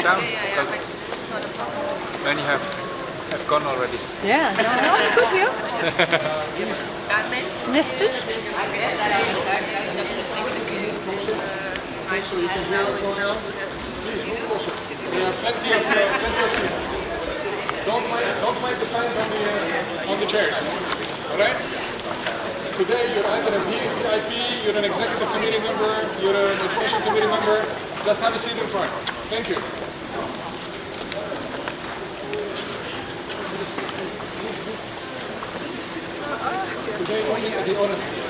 down because many have gone already. Yeah, no, good here. Nested. There are plenty of seats. Don't mind the signs on the chairs. All right? Today you're either a VIP, you're an executive committee member, you're an education committee member. Just have a seat in front. Thank you. Today only at the orange seat.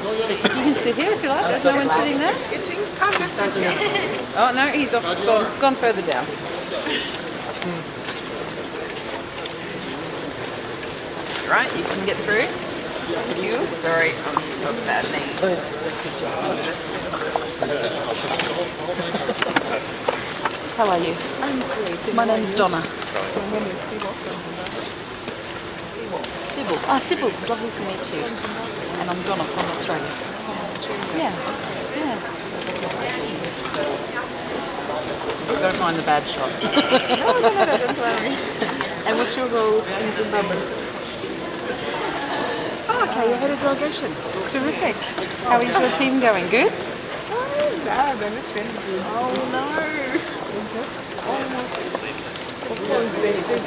No yellow seats. You can sit here if you like. There's no one sitting there. Oh no, he's gone further down. Right, you can get through. Thank you. Sorry, I've got bad knees. How are you? I'm great. My name's Donna. My name is Sibo from Zimbabwe. Sybil. Ah, Sybil, it's lovely to meet you. And I'm Donna from Australia. From Australia. Yeah, yeah. Don't mind the bad shot. No, don't worry. And what's your role in Zimbabwe? Oh, okay, you're head of delegation. Terrific. How is your team going? Good? Oh, no, they're not very good. Oh, no. They're just almost... Of course, they did play in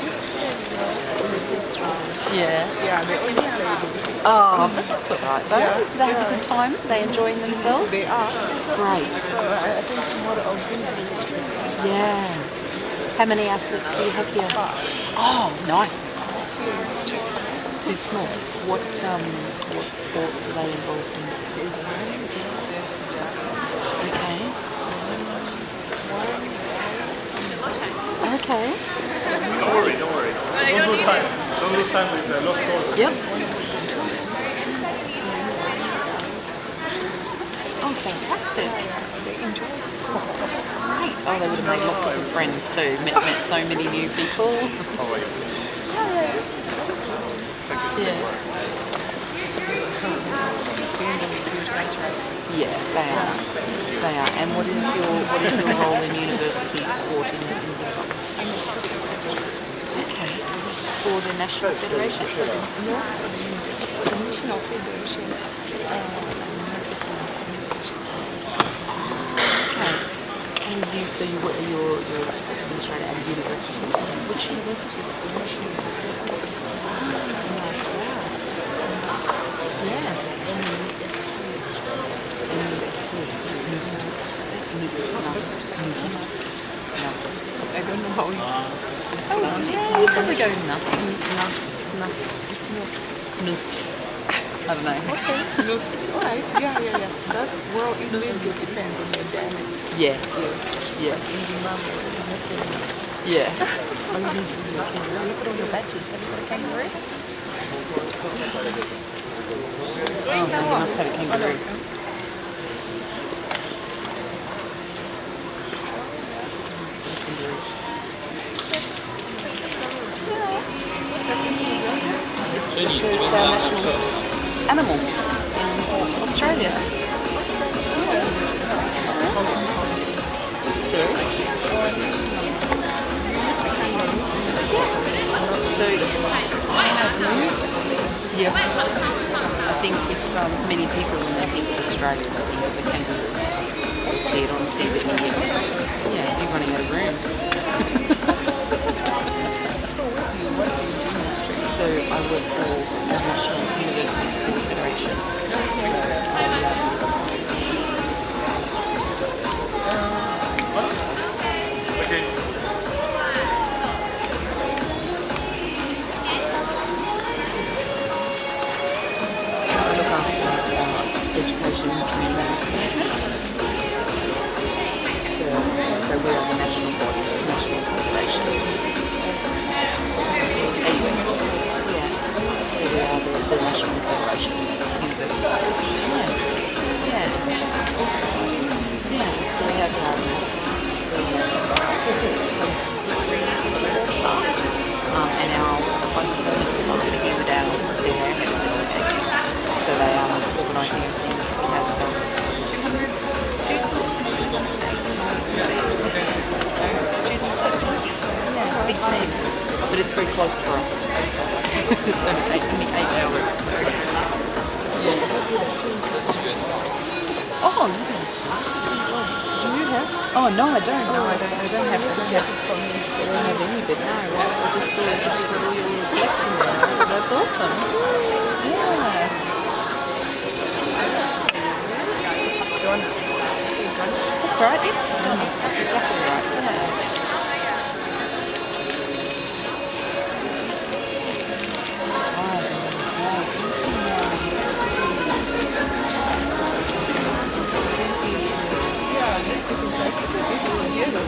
the first rounds. Yeah. Yeah, they only played the first Oh, but that's all right though. Yeah. They have a good time. They enjoying themselves. They are. Great. So I think tomorrow I'll bring the first round. Yeah. How many athletes do you have here? Oh, nice. This year is too small. Too small. What sports are they involved in? There's one tennis. Okay. Okay. Don't worry. Don't lose time. Don't lose time with the lost causes. Yep. Oh, fantastic. They enjoy it. Great. Oh, they would have made lots of good friends too. Met so many new people. Yeah. These games are a huge match, right? Yeah, they are. They are. And what is your role in university sport in Zimbabwe? I'm a sports administrator. Okay. For the National Federation? No, for the university, for the National Federation Marketing Organizations. Okay. And you're a sports administrator at a university? Which university? The National University of Zimbabwe. Nice. Yeah. I don't know how you pronounce it. Yeah, you probably go nothing. It's Nost. Nust. I don't know. Okay, Nost. All right. Yeah. That's, well, it really depends on your dialect. Yeah. Yes. Yeah. In Zimbabwe, you just say Nost. Yeah. Oh, you need to be a kangaroo. Look at all your badges. Have you got a kangaroo? Oh, you must have a kangaroo. It's the national animal in Australia. Yeah. I think if many people when they think of Australia, they think of the kangaroos. They see it on TV. Yeah, you're running out of room. So I work for the National University Sport Federation. I look after education and community management. So we are the national body, national association. Anyway, yeah. So we are the close for us. It's only 8 hours. Oh, no. Do you have? Oh, no, I don't. No, I don't have it. Yeah. I don't have any, but no, I just saw it. It's got all your little collection there. That's awesome. Yeah. That's right, yeah. That's exactly right. Yeah.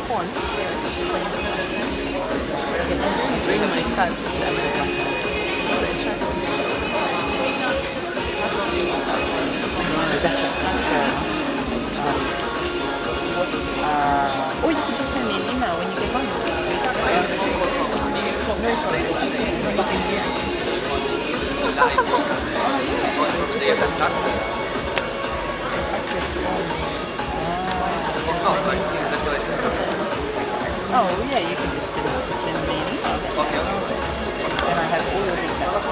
Or you can just send me an email when you get Oh, yeah, you can just send me an email. And I have all your details.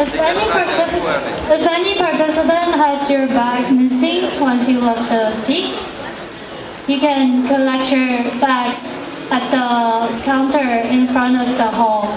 If any participant has your bag missing once you left the seats, you can collect your bags at the counter in front of the hall.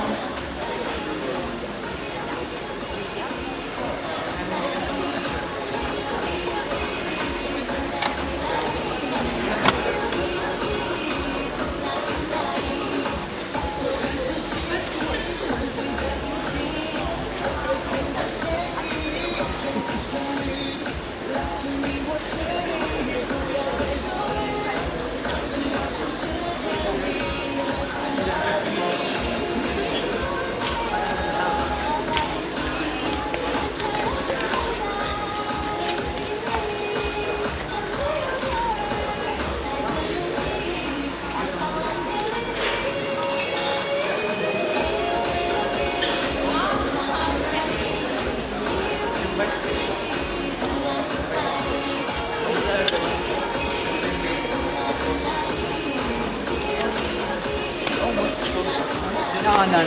No.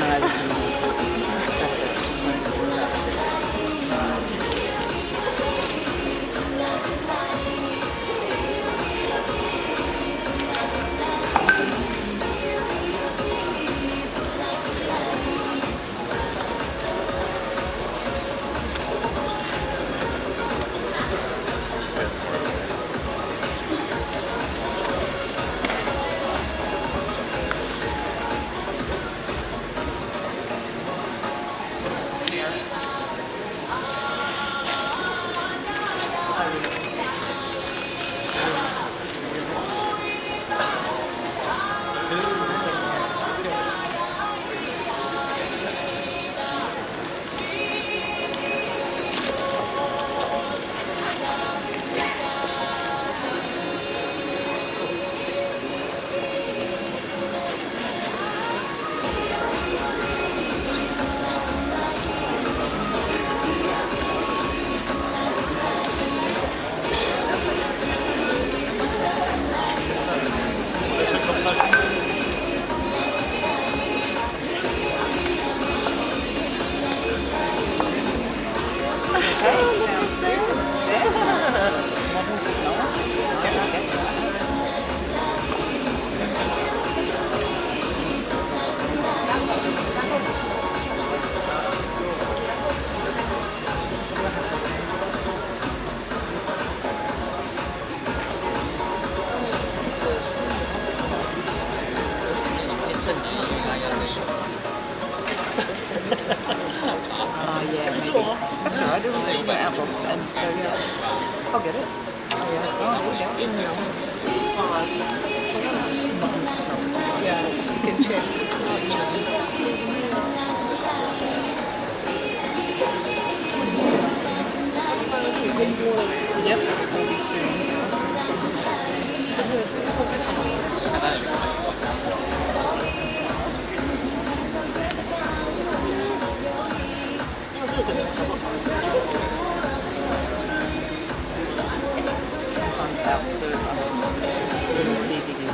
receiving in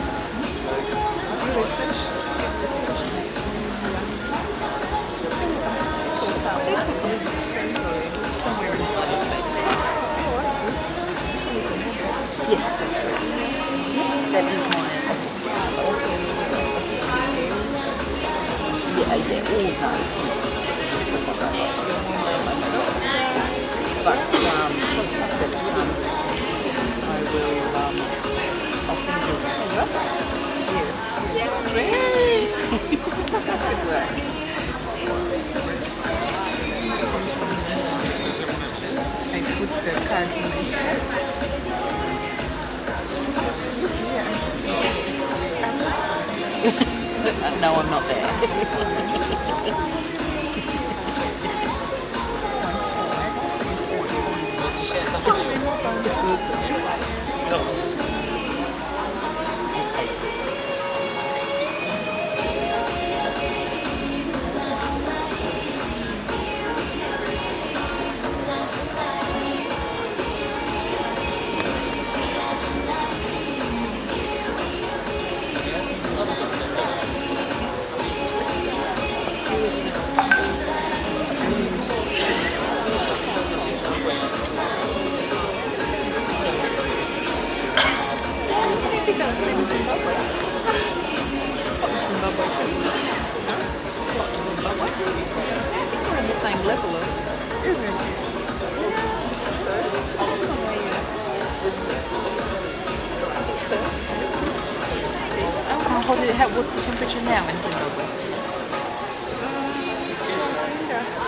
somewhere inside the space. Yes, that's right. That is my office. Yeah, all done. But I will, I'll send you a picture. Yes. Great. That's good work. I put the cards in my head. No, I'm not there. We're on the same level of, isn't it? What's the temperature now in Zimbabwe?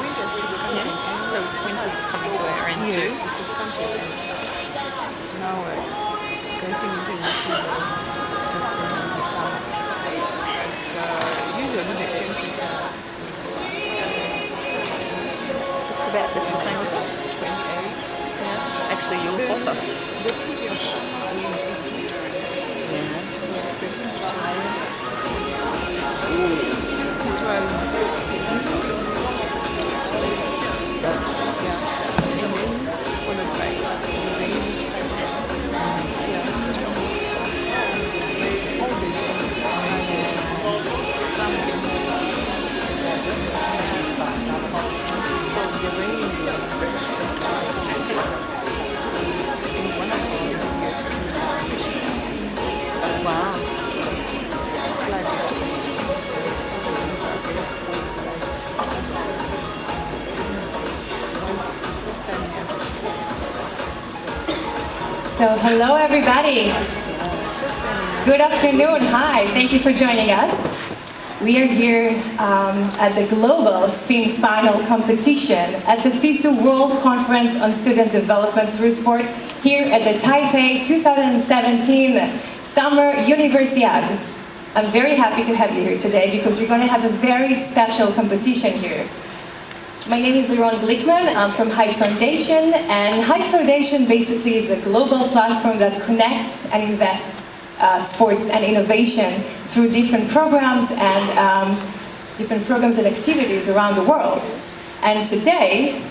Winter's just coming. Yeah. So it's winter's coming to our end too. Yes, it has come to an end. Now we're getting into the season. It's just going to be summer. But usually the temperatures It's about the same as us. 28. Yeah. Actually, you're hotter. The previous the temperatures Wow. So hello everybody. Good afternoon. Hi. Thank you for joining us. We are here at the Global Spin Final Competition at the Fisu World Conference on Student Development Through Sport here at the Taipei 2017 Summer Universiade. I'm very happy to have you here today because we're going to have a very special competition here. My name is Liron Glickman. I'm from High Foundation, and High Foundation basically is a global platform that connects and invests sports and innovation through different programs and activities around the world. And today,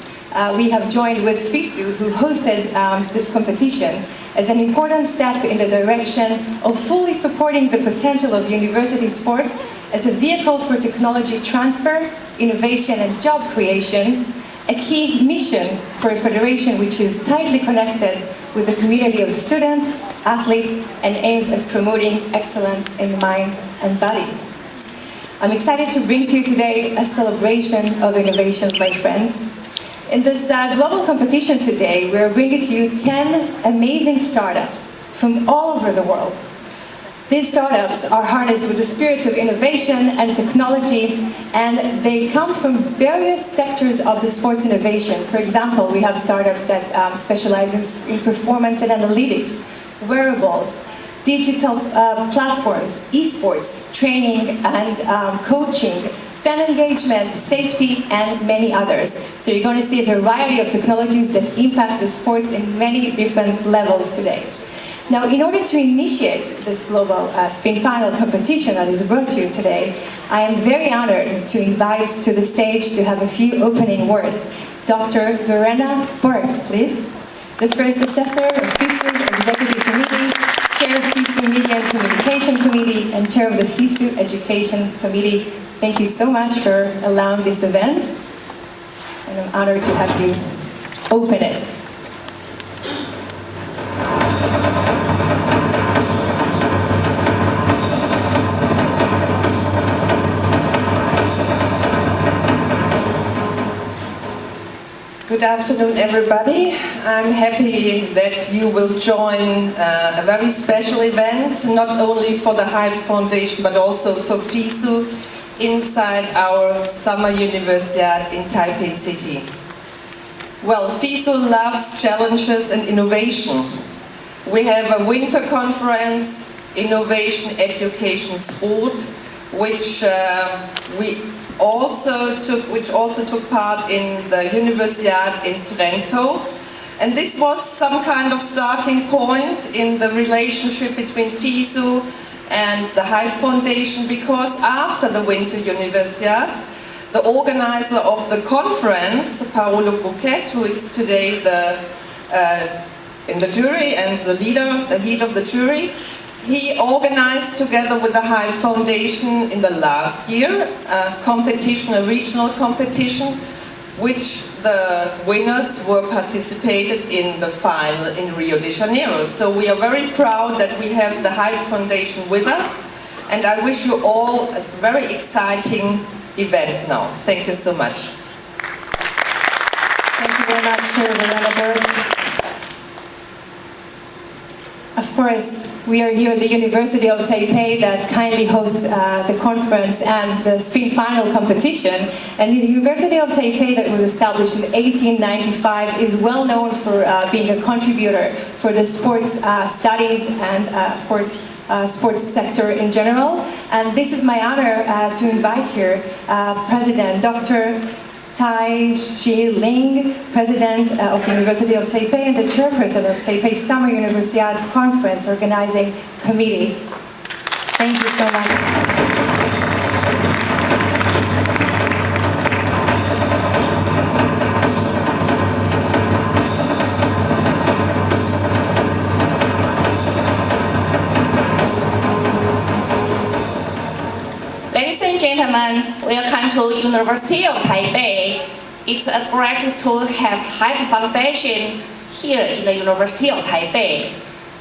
we have joined with Fisu, who hosted this competition, as an important step in the direction of fully supporting the potential of university sports as a vehicle for technology transfer, innovation and job creation, a key mission for a federation which is tightly connected with the community of students, athletes, and aims at promoting excellence in mind and body. I'm excited to bring to you today a celebration of innovations, my friends. In this global competition today, we're bringing to you 10 amazing startups from all over the world. These startups are harnessed with the spirit of innovation and technology, and they come from various sectors of the sports innovation. For example, we have startups that specialize in performance and analytics, wearables, digital platforms, esports, training and coaching, fan engagement, safety, and many others. So you're going to see a variety of technologies that impact the sports in many different levels today. Now, in order to initiate this global spin final competition that is brought to you today, I am very honored to invite to the stage to have a few opening words. Dr. Verena Burke, please. The first assessor of Fisu Executive Committee, Chair Chair of Fisu Media and Communication Committee and Chair of the Fisu Education Committee. Thank you so much for allowing this event, and I'm honored to have you open it. Good afternoon, everybody. I'm happy that you will join a very special event, not only for the Hype Foundation, but also for Fisu, inside our Summer Universiade in Taipei City. Well, Fisu loves challenges and innovation. We have a winter conference, Innovation, Education, Sport, which also took part in the Universiade in Trento. And this was some kind of starting point in the relationship between Fisu and the Hype Foundation, because after the Winter Universiade, the organizer of the conference, Paolo Bouquet, who is today in the jury and the head of the jury, he organized together with the Hype Foundation in the last year a competition, a regional competition, which the winners were participated in the final in Rio de Janeiro. So we are very proud that we have the Hype Foundation with us, and I wish you all a very exciting event now. Thank you so much. Thank you very much, Chair Verena. Of course, we are here at the University of Taipei that kindly hosts the conference and the spring final competition. And the University of Taipei, that was established in 1895, is well known for being a contributor for the sports studies and, of course, sports sector in general. And this is my honor to invite here President Dr. Tai Shi-ling, President of the University of Taipei and the Chairperson of Taipei Summer Universiade Conference Organizing Committee. Thank you so much. Ladies and gentlemen, welcome to University of Taipei. It's a great to have Hype Foundation here in the University of Taipei.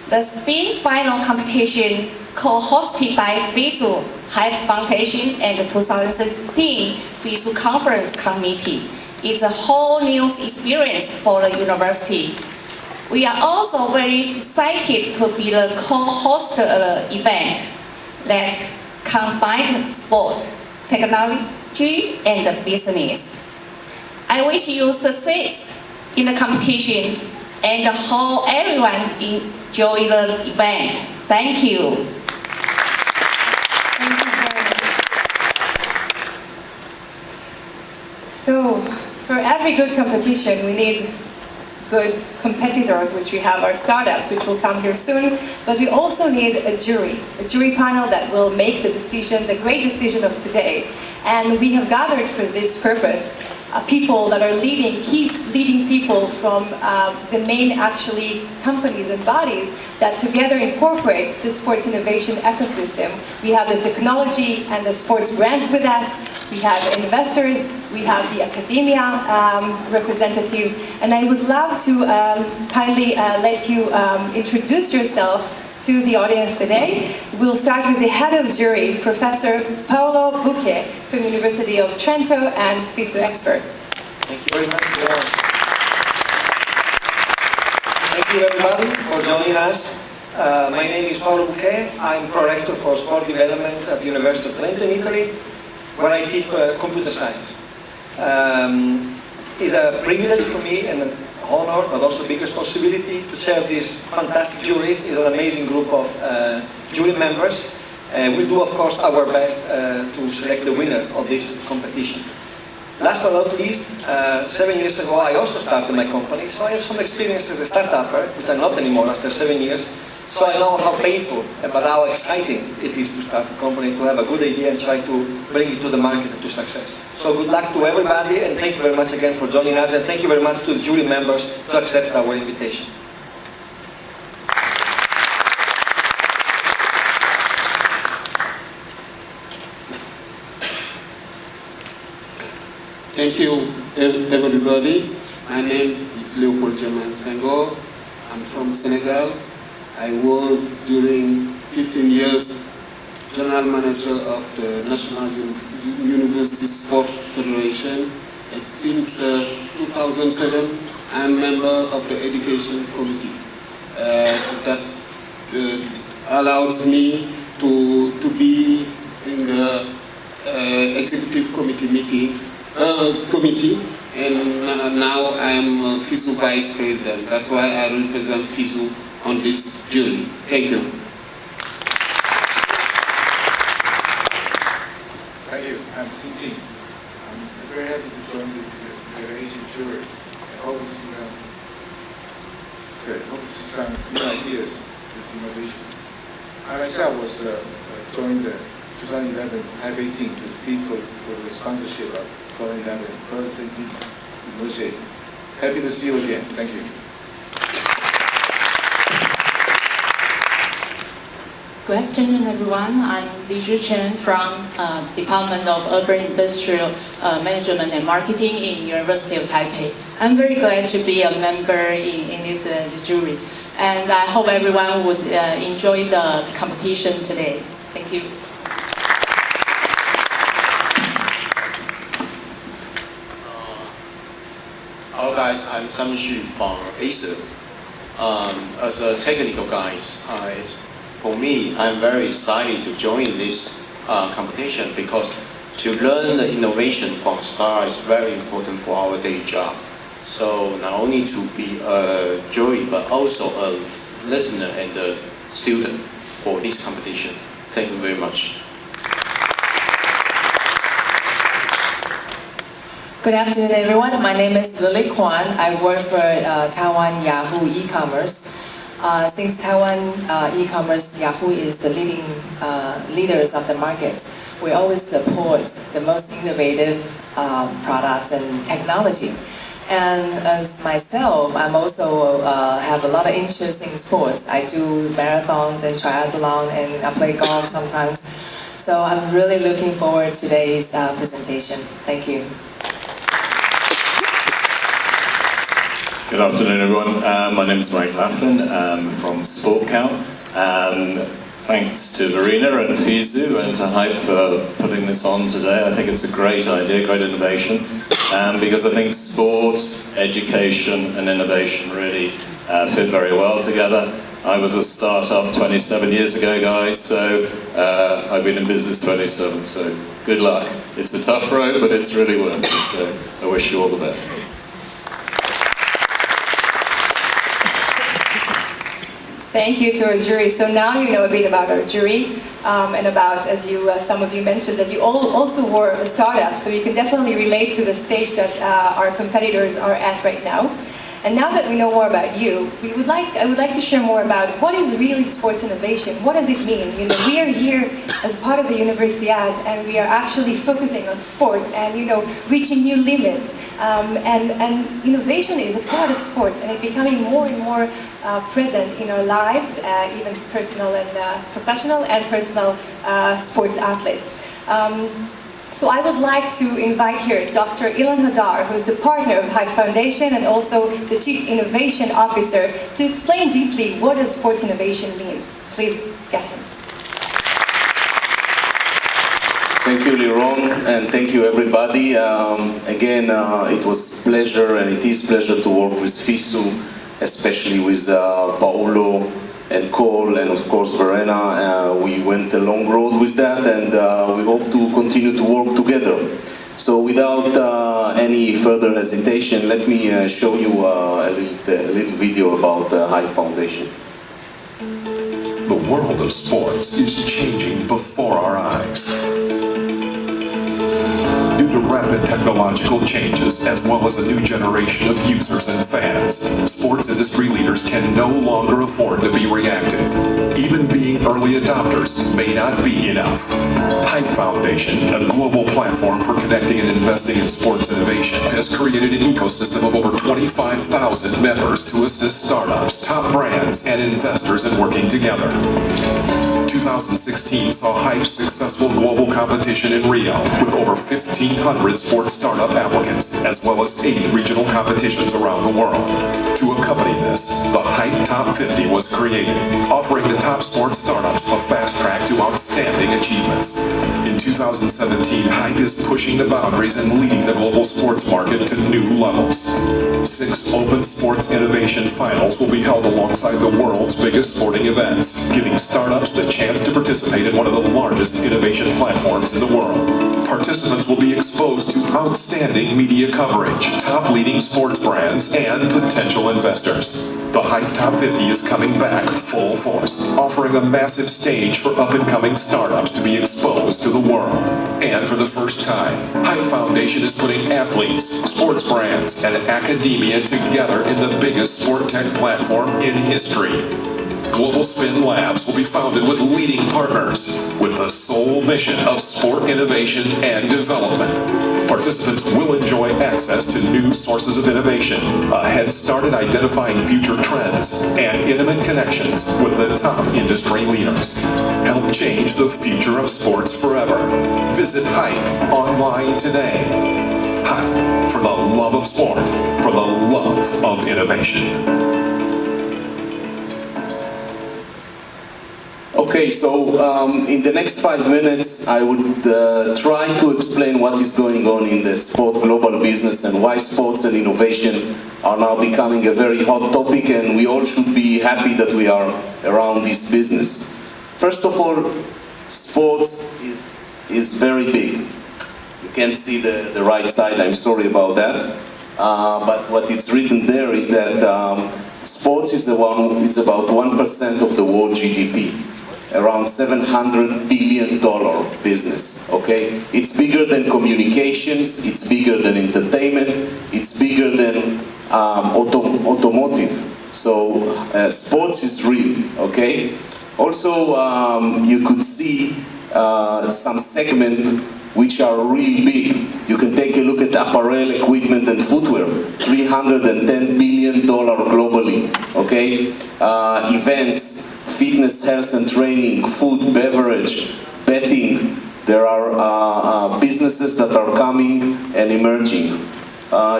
The spring final competition, co-hosted by Fisu Hype Foundation and the 2016 Fisu Conference Committee, is a whole new experience for the university. We are also very excited to be the co-host of the event that combined sport, technology, and business. I wish you success in the competition and hope everyone enjoy the event. Thank you. Thank you very much. So, for every good competition, we need good competitors, which we have our startups, which will come here soon, but we also need a jury panel that will make the decision, the great decision of today. And we have gathered for this purpose people that are leading people from the main actually companies and bodies that together incorporates the sports innovation ecosystem. We have the technology and the sports brands with us, we have investors, we have the academia representatives, and I would love to kindly let you introduce yourself to the audience today. We'll start with the head of jury, Professor Paolo Bouquet from University of Trento and Fisu expert. Thank you very much. Thank you everybody for joining us. My name is Paolo Bouquet. I'm Prorector for Sport Development at the University of Trento in Italy, where I teach computer science. It's a privilege for me and an honor, but also big responsibility to chair this fantastic jury. It's an amazing group of jury members. We'll do, of course, our best to select the winner of this competition. Last but not least, 7 years ago, I also started my company, so I have some experience as a startupper, which I'm not anymore after 7 years. So I know how painful, but how exciting it is to start a company, to have a good idea and try to bring it to the market and to success. So good luck to everybody, and thank you very much again for joining us, and thank you very much to the jury members to accept our invitation. Thank you, everybody. My name is Leopold Germain Senghor. I'm from Senegal. I was during 15 years general manager of the National University Sport Federation. And since 2007, I'm member of the Education Committee. That allows me to be in the executive committee, and now I'm Fisu Vice President. That's why I represent Fisu on this jury. Thank you. Thank you. I'm Tintin. I'm very happy to join the Asian jury. I hope to see some new ideas, this innovation. I myself was joined the 2011 Taipei team to bid for the sponsorship of 2018 University. Happy to see you again. Thank you. Good afternoon, everyone. I'm Li Chen from Department of Urban Industrial Management and Marketing in University of Taipei. I'm very glad to be a member in this jury, and I hope everyone would enjoy the competition today. Thank you. Hello guys, I'm Simon Xu from Acer. As a technical guy, for me, I'm very excited to join this competition because to learn the innovation from start is very important for our daily job. So not only to be a jury, but also a listener and a student for this competition. Thank you very much. Good afternoon, everyone. My name is Lily Kwan. I work for Taiwan Yahoo e-commerce. Since Taiwan e-commerce, Yahoo is the leaders of the market. We always support the most innovative products and technology. And as myself, I'm also have a lot of interest in sports. I do marathons and triathlon, and I play golf sometimes. So I'm really looking forward to today's presentation. Thank you. Good afternoon, everyone. My name is Mike Laughlin. I'm from SportCal. Thanks to Verena and Fisu and to Hype for putting this on today. I think it's a great idea, great innovation, because I think sport, education and innovation really fit very well together. I was a startup 27 years ago, guys, so I've been in business 27, so good luck. It's a tough road, but it's really worth it, so I wish you all the best. Thank you to our jury. So now you know a bit about our jury and about, as you, some of you mentioned, that you all also were startups, so you can definitely relate to the stage that our competitors are at right now. And now that we know more about you, I would like to share more about what is really sports innovation. What does it mean? You know, we are here as part of the Universiade, and we are actually focusing on sports and, you know, reaching new limits. And innovation is a part of sports, and it's becoming more and more present in our lives, even personal and professional and personal sports athletes. So I would like to invite here Dr. Ilan Hadar, who is the partner of Hype Foundation and also the Chief Innovation Officer, to explain deeply what does sports innovation means. Please get him. Thank you, Liron, and thank you, everybody. Again, it was pleasure and it is pleasure to work with Fisu, especially with Paolo and Cole, and of course Verena. We went a long road with that, and we hope to continue to work together. So without any further hesitation, let me show you a little video about the Hype Foundation. The world of sports is changing before our eyes. Due to rapid technological changes, as well as a new generation of users and fans, sports industry leaders can no longer afford to be reactive. Even being early adopters may not be enough. Hype Foundation, a global platform for connecting and investing in sports innovation, has created an ecosystem of over 25,000 members to assist startups, top brands, and investors in working together. 2019 2016 saw Hype's successful global competition in Rio with over 1,500 sports startup applicants, as well as 8 regional competitions around the world. To accompany this, the Hype Top 50 was created, offering the top sports startups a fast track to outstanding achievements. In 2017, Hype is pushing the boundaries and leading the global sports market to new levels. 6 open sports innovation finals will be held alongside the world's biggest sporting events, giving startups the chance to participate in one of the largest innovation platforms in the world. Participants will be exposed to outstanding media coverage, top leading sports brands, and potential investors. The Hype Top 50 is coming back full force, offering a massive stage for up-and-coming startups to be exposed to the world. And for the first time, Hype Foundation is putting athletes, sports brands, and academia together in the biggest sport tech platform in history. Global Spin Labs will be founded with leading partners with the sole mission of sport innovation and development. Participants will enjoy access to new sources of innovation, a head start in identifying future trends, and intimate connections with the top industry leaders. Help change the future of sports forever. Visit Hype online today. Hype, for the love of sport, for the love of innovation. Okay, so in the next 5 minutes, I would try to explain what is going on in the sport global business and why sports and innovation are now becoming a very hot topic, and we all should be happy that we are around this business. First of all, sports is very big. You can't see the right side, I'm sorry about that. But what it's written there is that sports is about 1% of the world GDP. Around $700 billion business, okay? It's bigger than communications, it's bigger than entertainment, it's bigger than automotive. So sports is real, okay? Also, you could see some segment which are real big. You can take a look at apparel, equipment, and footwear. $310 billion globally, okay? Events, fitness, health and training, food, beverage, betting. There are businesses that are coming and emerging.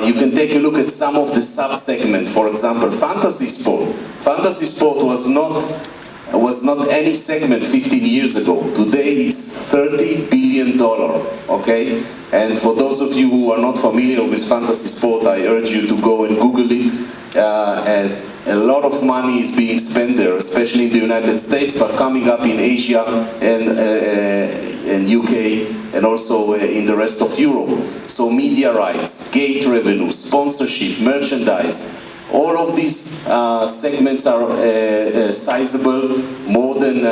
You can take a look at some of the sub-segments. For example, fantasy sport. Fantasy sport was not any segment 15 years ago. Today it's $30 billion, okay? And for those of you who are not familiar with fantasy sport, I urge you to go and Google it. A lot of money is being spent there, especially in the United States, but coming up in Asia and UK, and also in the rest of Europe. So media rights, gate revenue, sponsorship, merchandise, all of these segments are sizable, more than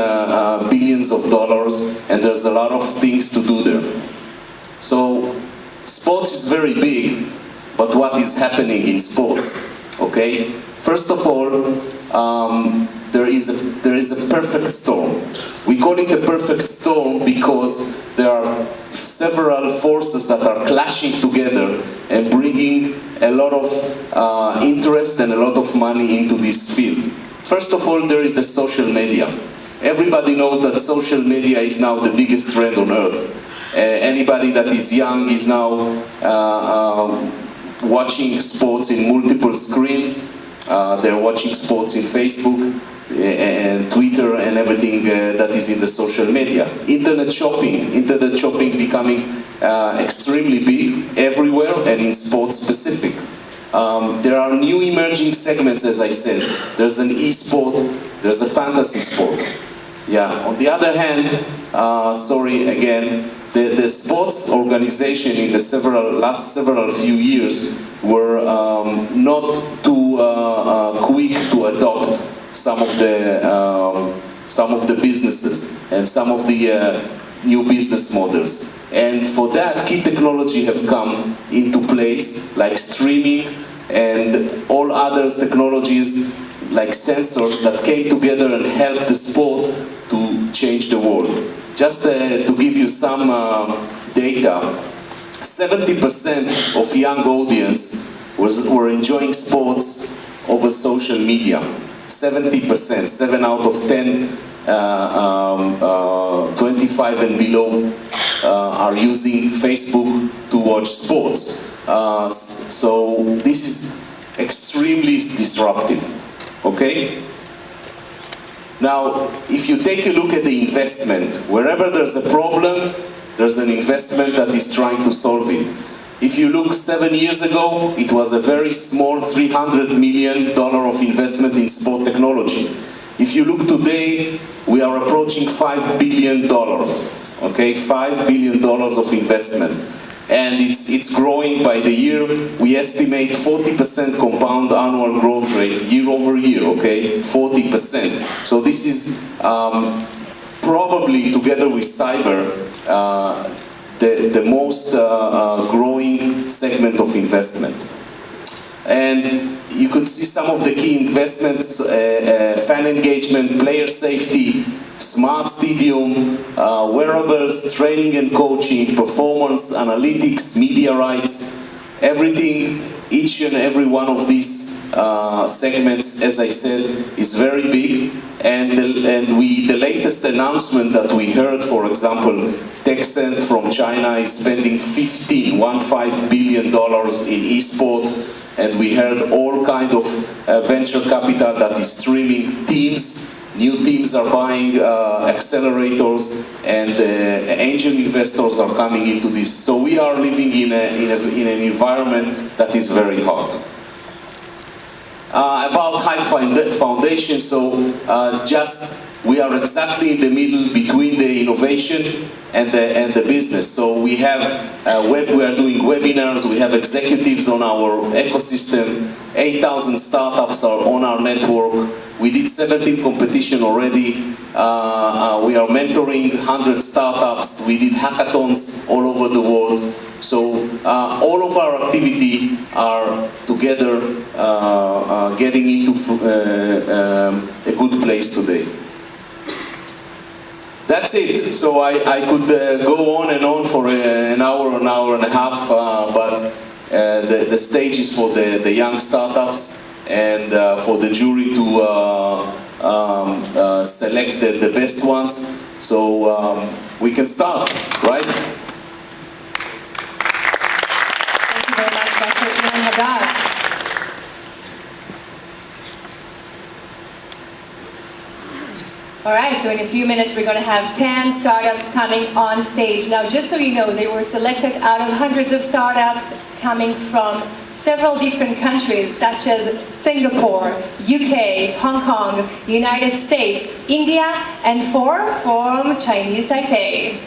billions of dollars, and there's a lot of things to do there. So sports is very big, but what is happening in sports? Okay, first of all, there is a perfect storm. We call it a perfect storm because there are several forces that are clashing together and bringing a lot of interest and a lot of money into this field. First of all, there is the social media. Everybody knows that social media is now the biggest trend on earth. Anybody that is young is now watching sports in multiple screens. They're watching sports in Facebook and Twitter and everything that is in the social media. Internet shopping becoming extremely big everywhere and in sports specific. There are new emerging segments, as I said. There's an e-sport, there's a fantasy sport. Yeah. On the other hand, sorry again, the sports organization in the last several few years were not too quick to adopt some of the businesses and some of the new business models. And for that, key technology have come into place, like streaming and all other technologies like sensors that came together and helped the sport to change the world. Just to give you some data, 70% of young audience were enjoying sports over social media. 70%, 7 out of 10 25 and below are using Facebook to watch sports. So this is extremely disruptive, okay? Now, if you take a look at the investment, wherever there's a problem, there's an investment that is trying to solve it. If you look 7 years ago, it was a very small $300 million of investment in sport technology. If you look today, we are approaching $5 billion, okay? $5 billion of investment. And it's growing by the year. We estimate 40% compound annual growth rate year over year, okay? 40%. So this is probably, together with cyber, the most growing segment of investment. And you could see some of the key investments, fan engagement, player safety, smart stadium, wearables, training and coaching, performance, analytics, media rights, everything, each and every one of these segments, as I said, is very big. And the latest announcement that we heard, for example, Tencent from China is spending $15 billion in esport. And we heard all kind of venture capital that is streaming teams. New teams are buying accelerators, and angel investors are coming into this. So we are living in an environment that is very hot. About Hype Foundation, so we are exactly in the middle between the innovation and the business. So we have we are doing webinars, we have executives on our ecosystem, 8,000 startups are on our network. We did 17 competition already. We are mentoring 100 startups. We did hackathons all over the world. So all of our activity are together getting into a good place today. That's it. So I could go on and on for an hour and a half, but the stage is for the young startups and for the jury to select the best ones. So we can start, right? Thank you very much, Dr. Ian Haddad. All right, so in a few minutes we're going to have 10 startups coming on stage. Now, just so you know, they were selected out of hundreds of startups coming from several different countries, such as Singapore, UK, Hong Kong, United States, India, and 4 from Chinese Taipei.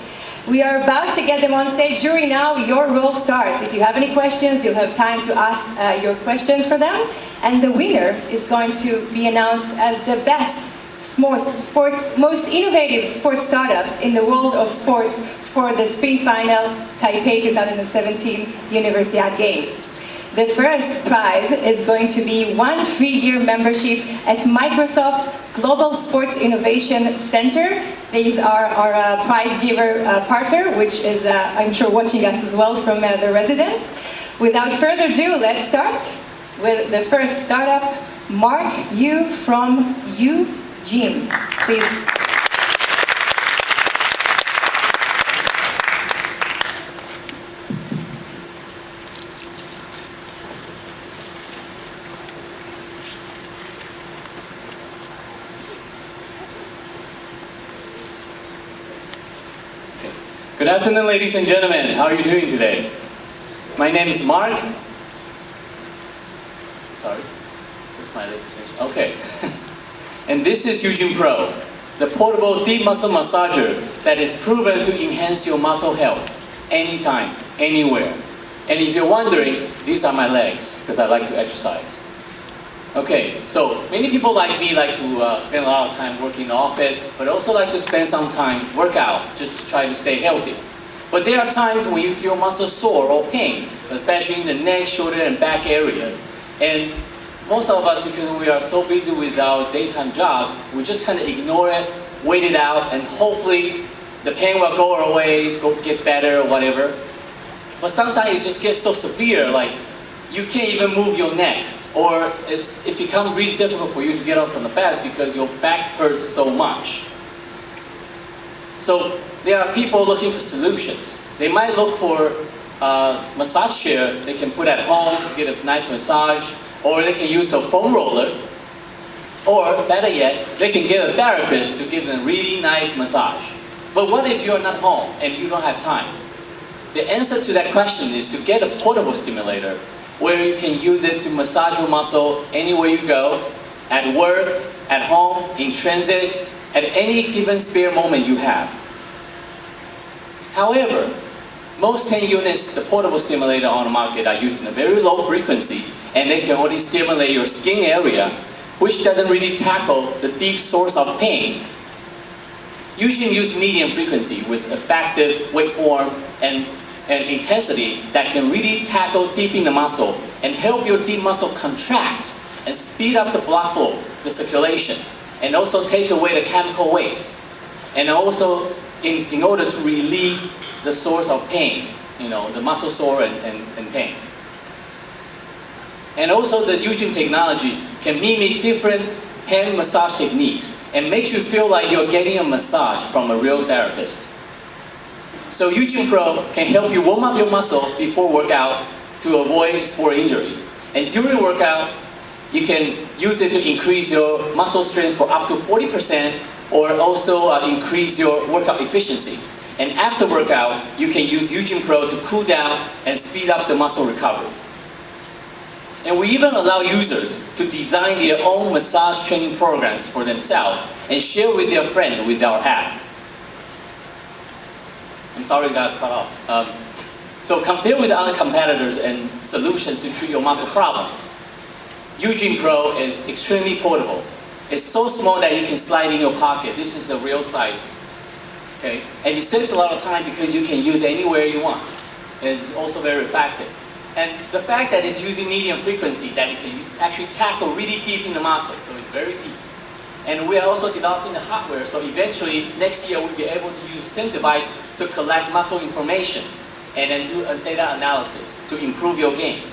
We are about to get them on stage. Jury, now your role starts. If you have any questions, you'll have time to ask your questions for them. And the winner is going to be announced as the best most innovative sports startups in the world of sports for the Spring Final Taipei 2017 Universiade Games. The first prize is going to be 1 3-year membership at Microsoft's Global Sports Innovation Center. These are our prize giver partner, which is, I'm sure, watching us as well from the residence. Without further ado, let's start with the first startup, Mark Yu from Jim, please. Good afternoon, ladies and gentlemen. How are you doing today? My name is Mark. Sorry, where's my legs? Okay. And this is Eugene Pro, the portable deep muscle massager that is proven to enhance your muscle health anytime, anywhere. And if you're wondering, these are my legs, because I like to exercise. Okay, so many people like me like to spend a lot of time working in the office, but also like to spend some time work out just to try to stay healthy. But there are times when you feel muscle sore or pain, especially in the neck, shoulder, and back areas. And most of us, because we are so busy with our daytime jobs, we just kind of ignore it, wait it out, and hopefully the pain will go away, get better or whatever. But sometimes it just gets so severe, like you can't even move your neck, or it becomes really difficult for you to get up from the bed because your back hurts so much. So there are people looking for solutions. They might look for a massage chair they can put at home, get a nice massage, or they can use a foam roller, or better yet, they can get a therapist to give them a really nice massage. But what if you're not home and you don't have time? The answer to that question is to get a portable stimulator where you can use it to massage your muscle anywhere you go, at work, at home, in transit, at any given spare moment you have. However, most 10 units, the portable stimulator on the market are using a very low frequency, and they can only stimulate your skin area, which doesn't really tackle the deep source of pain. Eugene used medium frequency with effective waveform and intensity that can really tackle deep in the muscle and help your deep muscle contract and speed up the blood flow, the circulation, and also take away the chemical waste. And also in order to relieve the source of pain, the muscle sore and pain. And also the Eugene technology can mimic different hand massage techniques and makes you feel like you're getting a massage from a real therapist. So Eugene Pro can help you warm up your muscle before workout to avoid sport injury. And during workout, you can use it to increase your muscle strength for up to 40% or also increase your workout efficiency. And after workout, you can use Eugene Pro to cool down and speed up the muscle recovery. And we even allow users to design their own massage training programs for themselves and share with their friends with our app. I'm sorry I got cut off. So compared with other competitors and solutions to treat your muscle problems, Eugene Pro is extremely portable. It's so small that you can slide in your pocket. This is the real size. Okay? And it saves a lot of time because you can use it anywhere you want. And it's also very effective. And the fact that it's using medium frequency, that it can actually tackle really deep in the muscle, so it's very deep. And we are also developing the hardware, so eventually next year we'll be able to use the same device to collect muscle information and then do a data analysis to improve your game.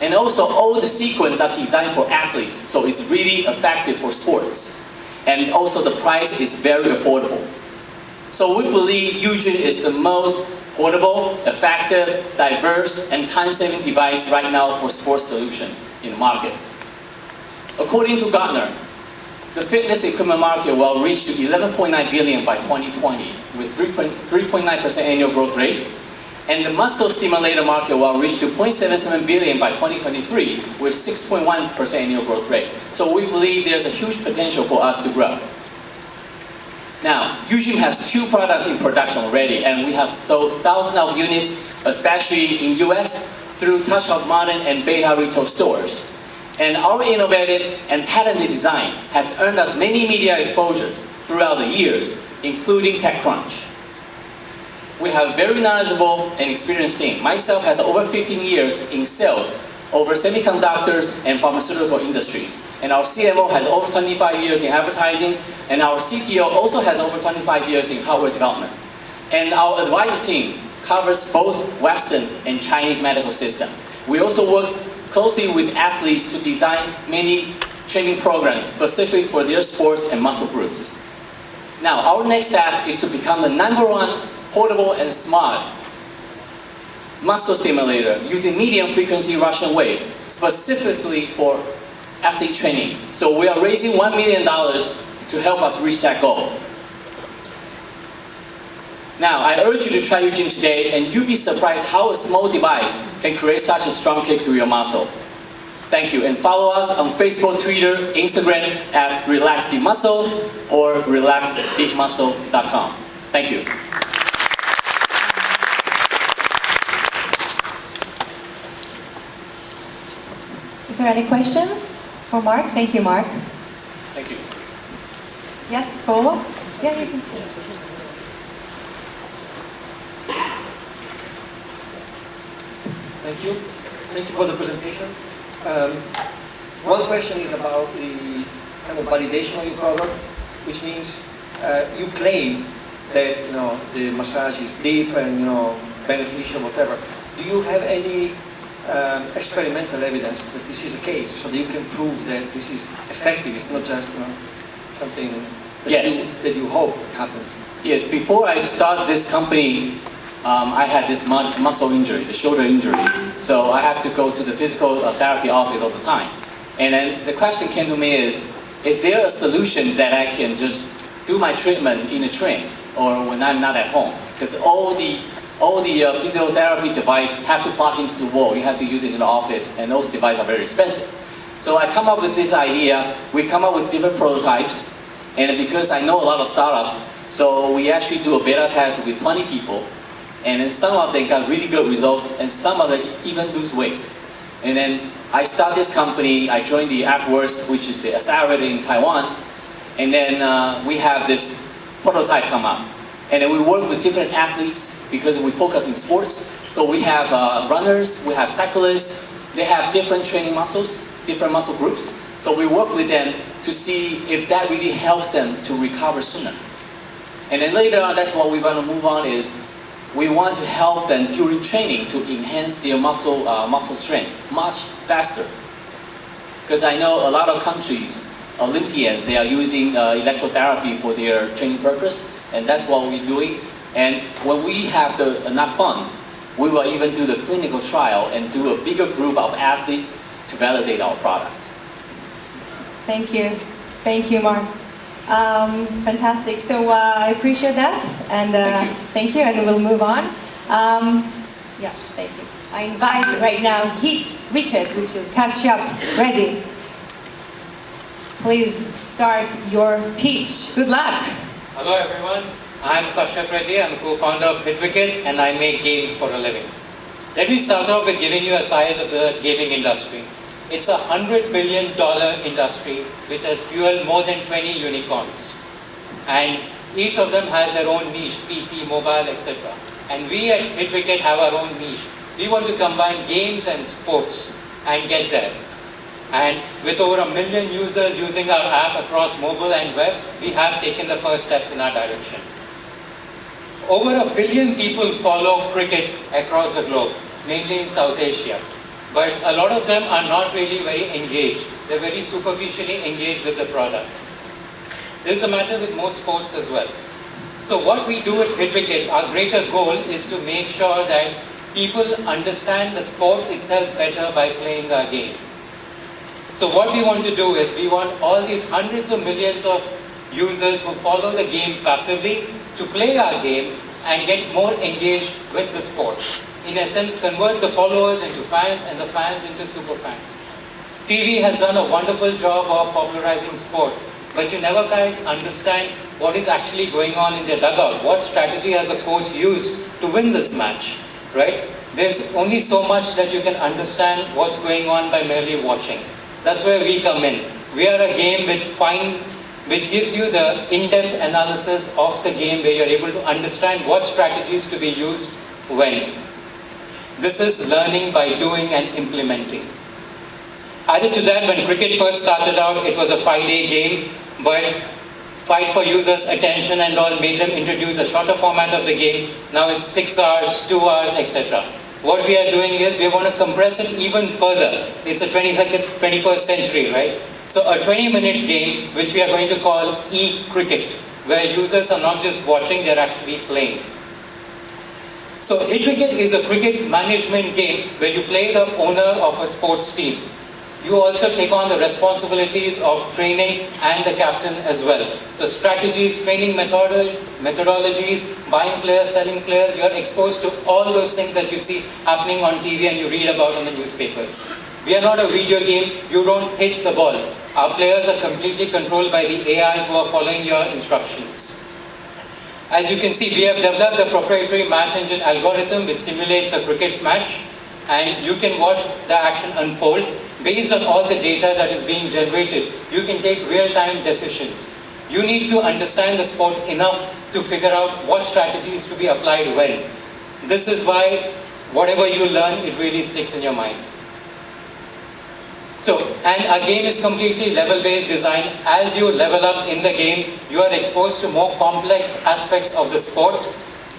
And also all the sequences are designed for athletes, so it's really effective for sports. And also the price is very affordable. So we believe Eugene is the most portable, effective, diverse, and time-saving device right now for sports solution in the market. According to Gartner, the fitness equipment market will reach to 11.9 billion by 2020 with 3.9% annual growth rate. And the muscle stimulator market will reach to 0.77 billion by 2023 with 6.1% annual growth rate. So we believe there's a huge potential for us to grow. Now, Eugene has 2 products in production already, and we have sold thousands of units, especially in US, through Touch of Modern and Beta retail stores. And our innovative and patented design has earned us many media exposures throughout the years, including TechCrunch. We have a very knowledgeable and experienced team. Myself has over 15 years in sales over semiconductors and pharmaceutical industries. And our CMO has over 25 years in advertising, and our CTO also has over 25 years in hardware development. And our advisor team covers both Western and Chinese medical system. We also work closely with athletes to design many training programs specific for their sports and muscle groups. Now, our next step is to become the #1 portable and smart muscle stimulator using medium frequency Russian wave, specifically for athlete training. So we are raising $1 million to help us reach that goal. Now, I urge you to try Eugene today, and you'll be surprised how a small device can create such a strong kick to your muscle. Thank you, and follow us on Facebook, Twitter, Instagram at Relax Deep Muscle or relaxdeepmuscle.com. Thank you. Is there any questions for Mark? Thank you, Mark. Thank you. Yes, Paolo? Yeah, you can. Yes. Thank you. Thank you for the presentation. One question is about the kind of validation of your product, which means you claimed that the massage is deep and beneficial, whatever. Do you have any experimental evidence that this is the case, so that you can prove that this is effective? It's not just something Yes. that you hope happens? Yes, before I start this company, I had this muscle injury, the shoulder injury. So I have to go to the physical therapy office all the time. And then the question came to me is there a solution that I can just do my treatment in a train or when I'm not at home? Because all the physiotherapy devices have to plug into the wall. You have to use it in the office, and those devices are very expensive. So I come up with this idea. We come up with different prototypes, and because I know a lot of startups, so we actually do a beta test with 20 people, and then some of them got really good results, and some of them even lose weight. And then I start this company. I joined the AppWorks, which is the accelerator in Taiwan, and then we have this prototype come up. And then we work with different athletes because we focus in sports. So we have runners, we have cyclists, they have different training muscles, different muscle groups. So we work with them to see if that really helps them to recover sooner. And then later on, that's what we want to move on is we want to help them during training to enhance their muscle strength much faster. Because I know a lot of countries, Olympians, they are using electrotherapy for their training purpose, and that's what we're doing. And when we have enough fund, we will even do the clinical trial and do a bigger group of athletes to validate our product. Thank you, Mark. Fantastic. So I appreciate that, and thank you, and we'll move on. Yes, thank you. I invite right now Heat Wicked, which is Kashyap, ready. Please start your pitch. Good luck. Hello everyone, I'm Kashyap Reddy. I'm a co-founder of HitWicket and I make games for a living. Let me start off with giving you a size of the gaming industry. It's a $100 billion industry which has fueled more than 20 unicorns. And each of them has their own niche, PC, mobile, etc. And we at HitWicket have our own niche. We want to combine games and sports and get there. And with over 1 million users using our app across mobile and web, we have taken the first steps in our direction. Over 1 billion people follow cricket across the globe, mainly in South Asia. But a lot of them are not really very engaged. They're very superficially engaged with the product. This is a matter with most sports as well. So what we do at HitWicket, our greater goal is to make sure that people understand the sport itself better by playing our game. So what we want to do is we want all these hundreds of millions of users who follow the game passively to play our game and get more engaged with the sport. In a sense, convert the followers into fans and the fans into super fans. TV has done a wonderful job of popularizing sport, but you never quite understand what is actually going on in their dugout. What strategy has a coach used to win this match, right? There's only so much that you can understand what's going on by merely watching. That's where we come in. We are a game which gives you the in-depth analysis of the game where you're able to understand what strategies to be used when. This is learning by doing and implementing. Added to that, when cricket first started out, it was a 5-day game, but fight for users' attention and all made them introduce a shorter format of the game. Now it's 6 hours, 2 hours, etc. What we are doing is we want to compress it even further. It's the 21st century, right? So a 20-minute game, which we are going to call e-cricket, where users are not just watching, they're actually playing. So HitWicket is a cricket management game where you play the owner of a sports team. You also take on the responsibilities of training and the captain as well. So strategies, training methodologies, buying players, selling players, you are exposed to all those things that you see happening on TV and you read about in the newspapers. We are not a video game, you don't hit the ball. Our players are completely controlled by the AI who are following your instructions. As you can see, we have developed a proprietary match engine algorithm which simulates a cricket match, and you can watch the action unfold. Based on all the data that is being generated, you can take real-time decisions. You need to understand the sport enough to figure out what strategies to be applied when. This is why whatever you learn, it really sticks in your mind. So, and our game is completely level-based design. As you level up in the game, you are exposed to more complex aspects of the sport,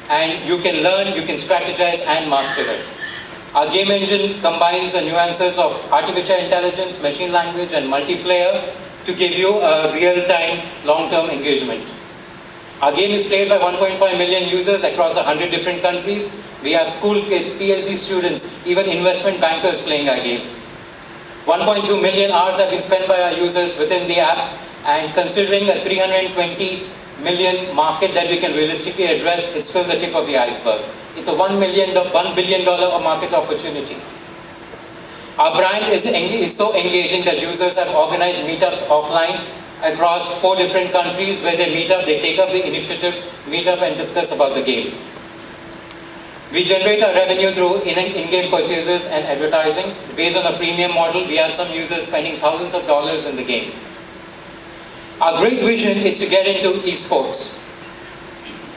and you can learn, you can strategize and master it. Our game engine combines the nuances of artificial intelligence, machine language and multiplayer to give you a real-time, long-term engagement. Our game is played by 1.5 million users across 100 different countries. We have school kids, PhD students, even investment bankers playing our game. 1.2 million hours have been spent by our users within the app, and considering a 320 million market that we can realistically address, it's still the tip of the iceberg. It's a $1 billion market opportunity. Our brand is so engaging that users have organized meetups offline across 4 different countries where they meet up, they take up the initiative, meet up and discuss about the game. We generate our revenue through in-game purchases and advertising. Based on a freemium model, we have some users spending thousands of dollars in the game. Our great vision is to get into esports.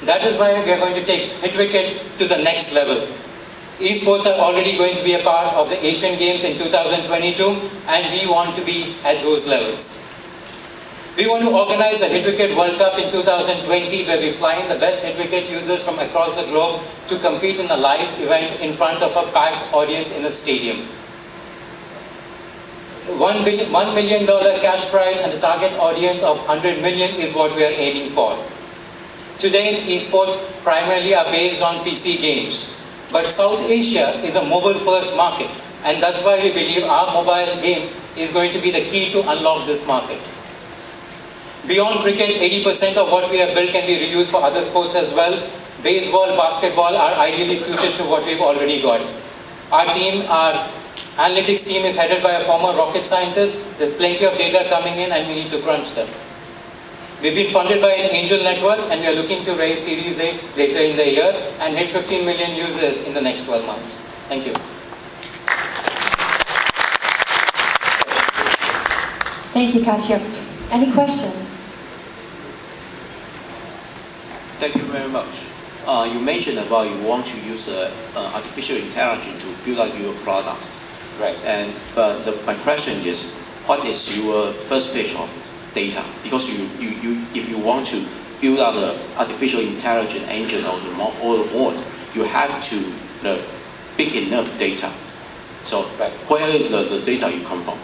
That is why we are going to take HitWicket to the next level. Esports are already going to be a part of the Asian Games in 2022, and we want to be at those levels. We want to organize a HitWicket World Cup in 2020 where we fly in the best HitWicket users from across the globe to compete in a live event in front of a packed audience in a stadium. $1 million cash prize and a target audience of 100 million is what we are aiming for. Today, esports primarily are based on PC games, but South Asia is a mobile-first market, and that's why we believe our mobile game is going to be the key to unlock this market. Beyond cricket, 80% of what we have built can be reused for other sports as well. Baseball, basketball are ideally suited to what we've already got. Our analytics team is headed by a former rocket scientist. There's plenty of data coming in and we need to crunch them. We've been funded by an angel network and we are looking to raise Series A later in the year and hit 15 million users in the next 12 months. Thank you. Thank you, Kashyap. Any questions? Thank you very much. You mentioned about you want to use artificial intelligence to build up your product. Right. But my question is, what is your first page of data? Because if you want to build out the artificial intelligence engine or the board, you have to big enough data. So where the data you come from?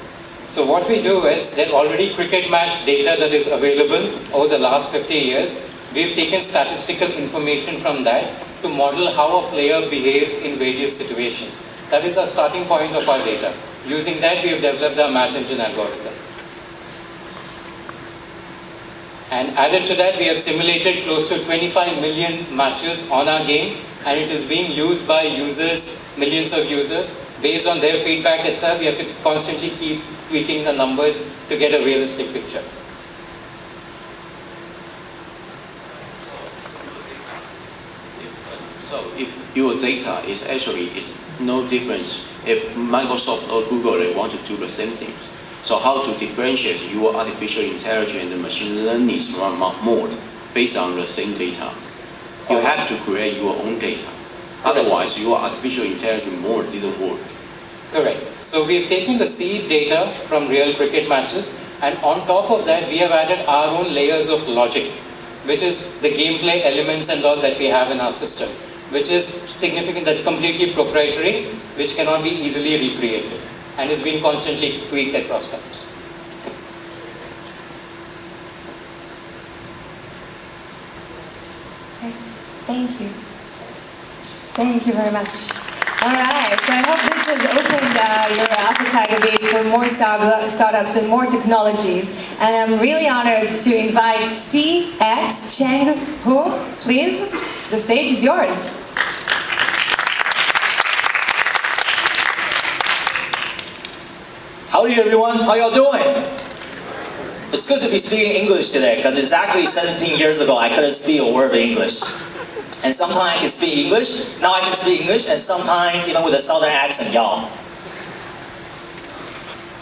So what we do is, there are already cricket match data that is available over the last 50 years. We've taken statistical information from that to model how a player behaves in various situations. That is our starting point of our data. Using that, we have developed our match engine algorithm. And added to that, we have simulated close to 25 million matches on our game, and it is being used by users, millions of users. Based on their feedback itself, we have to constantly keep tweaking the numbers to get a realistic picture. So if your data is actually no difference, if Microsoft or Google they want to do the same things, so how to differentiate your artificial intelligence and the machine learning mode based on the same data? You have to create your own data. Otherwise, your artificial intelligence mode didn't work. Correct. So we've taken the seed data from real cricket matches, and on top of that, we have added our own layers of logic, which is the gameplay elements and all that we have in our system, which is significant, that's completely proprietary, which cannot be easily recreated, and is being constantly tweaked across times. Okay. Thank you. Thank you very much. All right, so I hope this has opened your appetite a bit for more startups and more technologies. And I'm really honored to invite CX Cheng Hu, please. The stage is yours. Howdy everyone, how y'all doing? It's good to be speaking English today, because exactly 17 years ago I couldn't speak a word of English. And sometimes I can speak English, now I can speak English, and sometimes, with a southern accent, y'all.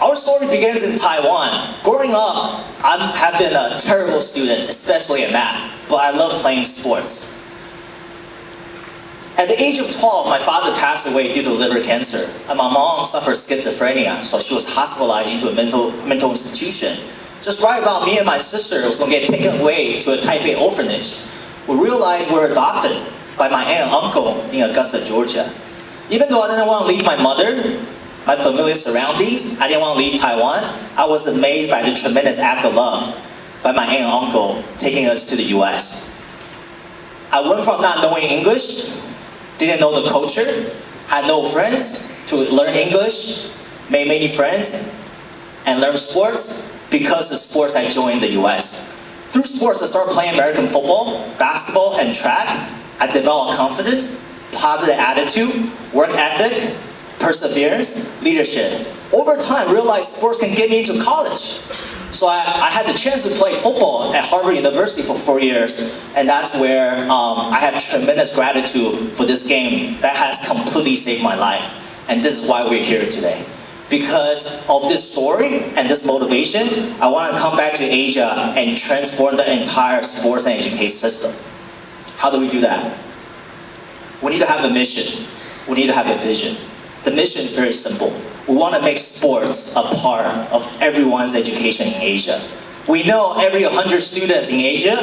Our story begins in Taiwan. Growing up, I have been a terrible student, especially in math, but I love playing sports. At the age of 12, my father passed away due to liver cancer, and my mom suffered schizophrenia, so she was hospitalized into a mental institution. Just right about me and my sister was going to get taken away to a Taipei orphanage. We realized we were adopted by my aunt and uncle in Augusta, Georgia. Even though I didn't want to leave my mother, my familiar surroundings. I didn't want to leave Taiwan. I was amazed by the tremendous act of love by my aunt and uncle taking us to the US. I went from not knowing English, didn't know the culture, had no friends, to learn English, made many friends, and learn sports because of sports I joined the US. Through sports, I started playing American football, basketball, and track. I developed confidence, positive attitude, work ethic, perseverance, leadership. Over time, I realized sports can get me into college. So I had the chance to play football at Harvard University for 4 years, and that's where I have tremendous gratitude for this game that has completely saved my life. And this is why we're here today. Because of this story and this motivation, I want to come back to Asia and transform the entire sports and education system. How do we do that? We need to have a mission. We need to have a vision. The mission is very simple. We want to make sports a part of everyone's education in Asia. We know every 100 students in Asia,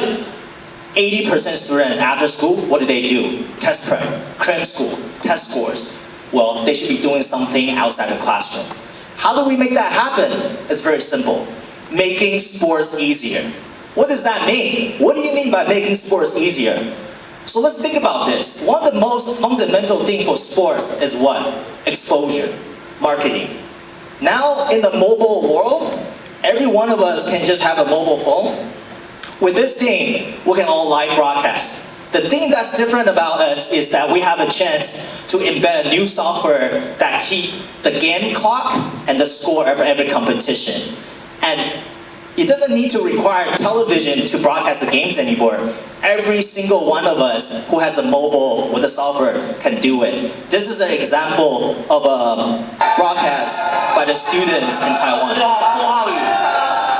80% students after school, what do? Test prep, cram school, test scores. Well, they should be doing something outside the classroom. How do we make that happen? It's very simple. Making sports easier. What does that mean? What do you mean by making sports easier? So let's think about this. One of the most fundamental things for sports is what? Exposure, marketing. Now in the mobile world, every one of us can just have a mobile phone. With this thing, we can all live broadcast. The thing that's different about us is that we have a chance to embed new software that keep the game clock and the score of every competition. And it doesn't need to require television to broadcast the games anymore. Every single one of us who has a mobile with the software can do it. This is an example of a broadcast by the students in Taiwan.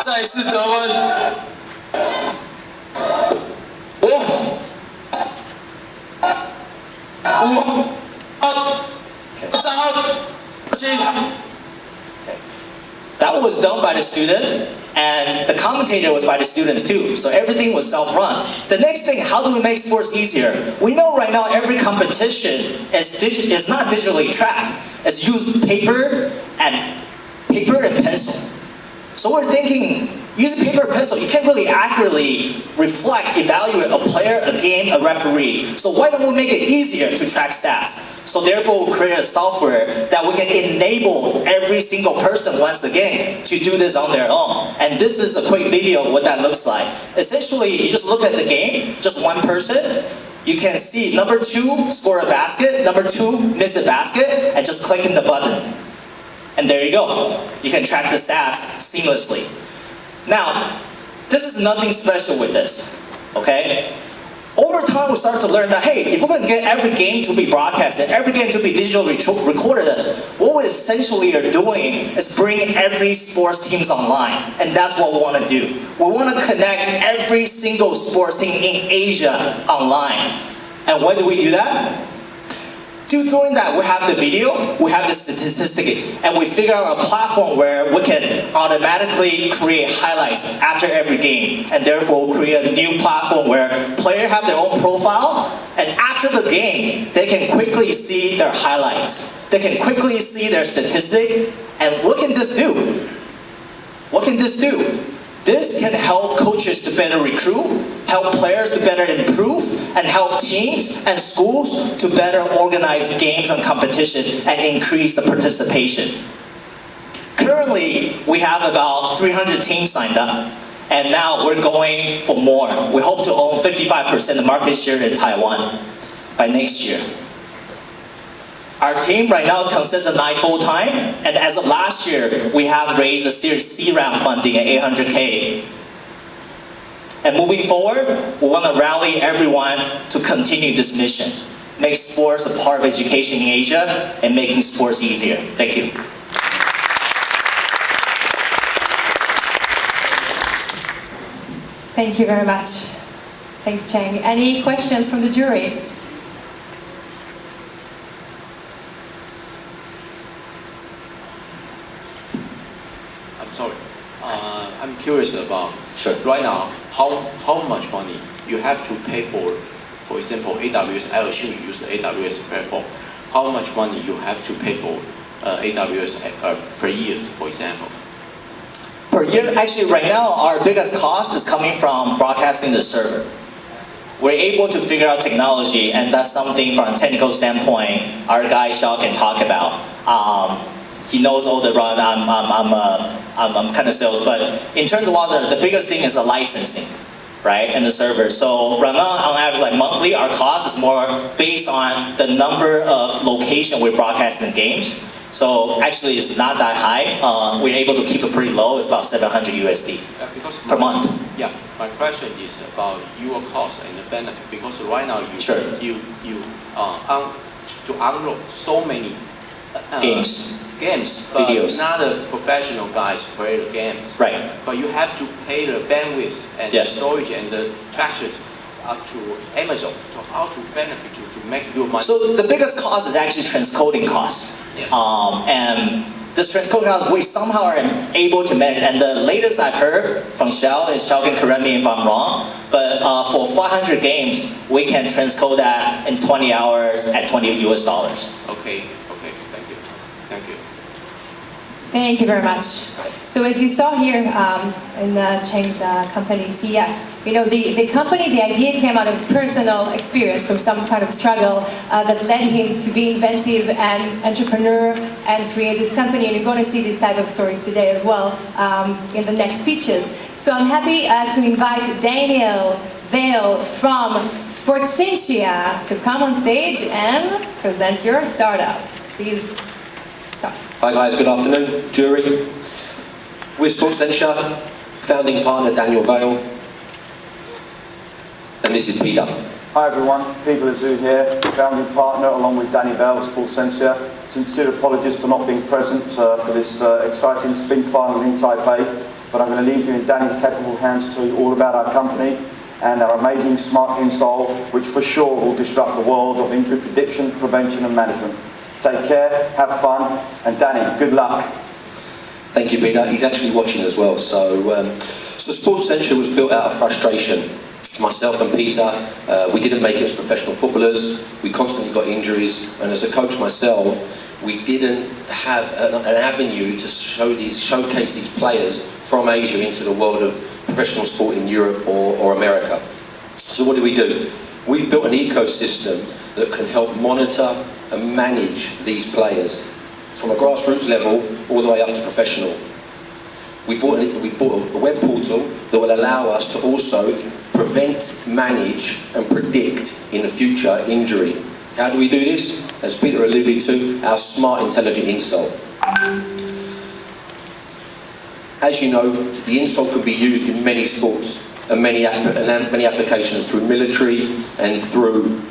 再次得分。That was done by the student, and the commentator was by the students too, so everything was self-run. The next thing, how do we make sports easier? We know right now every competition is not digitally tracked. It's used paper and pencil. So we're thinking, using paper and pencil, you can't really accurately evaluate a player, a game, a referee. So why don't we make it easier to track stats? So therefore, we'll create a software that we can enable every single person once again to do this on their own. And this is a quick video of what that looks like. Essentially, you just look at the game, just one person. You can see number 2 score a basket, number 2 miss the basket, and just clicking the button. And there you go. You can track the stats seamlessly. Now, this is nothing special with this, okay? Over time, we start to learn that, hey, if we're going to get every game to be broadcasted, every game to be digitally recorded, what we essentially are doing is bring every sports teams online. And that's what we want to do. We want to connect every single sports team in Asia online. And when do we do that? Doing that, we have the video, we have the statistic, and we figure out a platform where we can automatically create highlights after every game. And therefore, we'll create a new platform where players have their own profile, and after the game, they can quickly see their highlights. They can quickly see their statistic. And what can this do? What can this do? This can help coaches to better recruit, help players to better improve, and help teams and schools to better organize games and competition and increase the participation. Currently, we have about 300 teams signed up, and now we're going for more. We hope to own 55% of market share in Taiwan by next year. Our team right now consists of 9 full-time, and as of last year, we have raised a Series C round funding at $800K. And moving forward, we want to rally everyone to continue this mission. Make sports a part of education in Asia and making sports easier. Thank you. Thank you very much. Thanks, Cheng. Any questions from the jury? Sorry, I'm curious about right now how much money you have to pay for example, AWS. I assume you use the AWS platform. How much money you have to pay for AWS per year, for example? Per year, actually right now, our biggest cost is coming from broadcasting the server. We're able to figure out technology, and that's something from a technical standpoint our guy Shao can talk about. He knows all the run. I'm kind of sales, but in terms of water, the biggest thing is the licensing, right, and the server. So right now, on average, like monthly, our cost is more based on the number of locations we're broadcasting the games. So actually, it's not that high. We're able to keep it pretty low. It's about 700 USD per month. Yeah, my question is about your cost and the benefit, because right now you to unload so many games, but videos. Not the professional guys play the games. Right. But you have to pay the bandwidth and the storage and the tractions to Amazon. So how to benefit you to make your money? So the biggest cost is actually transcoding costs. Yeah. And this transcoding cost, we somehow are able to manage. And the latest I've heard from Shao, and Shao can correct me if I'm wrong, but for 500 games, we can transcode that in 20 hours at $20 US. Okay, thank you. Thank you very much. So as you saw here in Cheng's company, CX, the company, the idea came out of personal experience from some kind of struggle that led him to be inventive and entrepreneur and create this company. And you're going to see this type of stories today as well in the next speeches. So I'm happy to invite Daniel Vale from Sportsentia to come on stage and present your startup. Please start. Hi guys, good afternoon. Jury. We're Sportsentia, founding partner Daniel Vale, and this is Peter. Hi everyone, Peter Lazu here, founding partner along with Danny Vale of Sportsentia. Sincere apologies for not being present for this exciting spin final in Taipei, but I'm going to leave you in Danny's capable hands to tell you all about our company and our amazing smart insole, which for sure will disrupt the world of injury prediction, prevention and management. Take care, have fun, and Danny, good luck. Thank you, Peter. He's actually watching as well. So Sportsentia was built out of frustration. Myself and Peter, we didn't make it as professional footballers. We constantly got injuries, and as a coach myself, we didn't have an avenue to showcase these players from Asia into the world of professional sport in Europe or America. So what do? We've built an ecosystem that can help monitor and manage these players from a grassroots level all the way up to professional. We bought a web portal that will allow us to also prevent, manage and predict in the future injury. How do we do this? As Peter alluded to, our smart intelligent insole. As you know, the insole can be used in many sports and many applications through military and through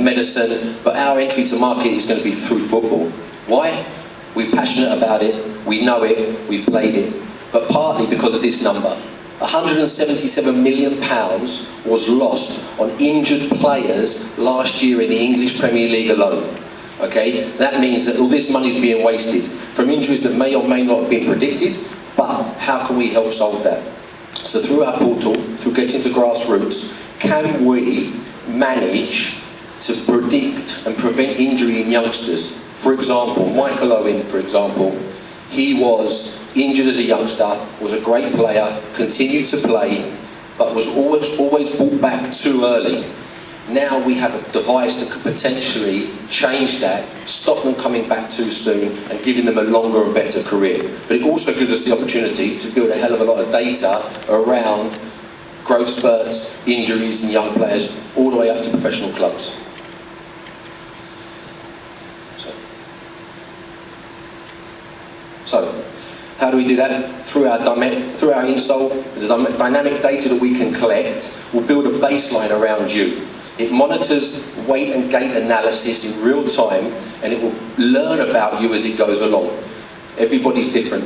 medicine, but our entry to market is going to be through football. Why? We're passionate about it, we know it, we've played it, but partly because of this number. £177 million was lost on injured players last year in the English Premier League alone. Okay? That means that all this money is being wasted from injuries that may or may not have been predicted, but how can we help solve that? So through our portal, through getting to grassroots, can we manage to predict and prevent injury in youngsters? For example, Michael Owen, for example, he was injured as a youngster, was a great player, continued to play, but was always brought back too early. Now we have a device that could potentially change that, stop them coming back too soon, and giving them a longer and better career. But it also gives us the opportunity to build a hell of a lot of data around growth spurts, injuries in young players, all the way up to professional clubs. So, how do we do that? Through our insole, the dynamic data that we can collect will build a baseline around you. It monitors weight and gait analysis in real time, and it will learn about you as it goes along. Everybody's different.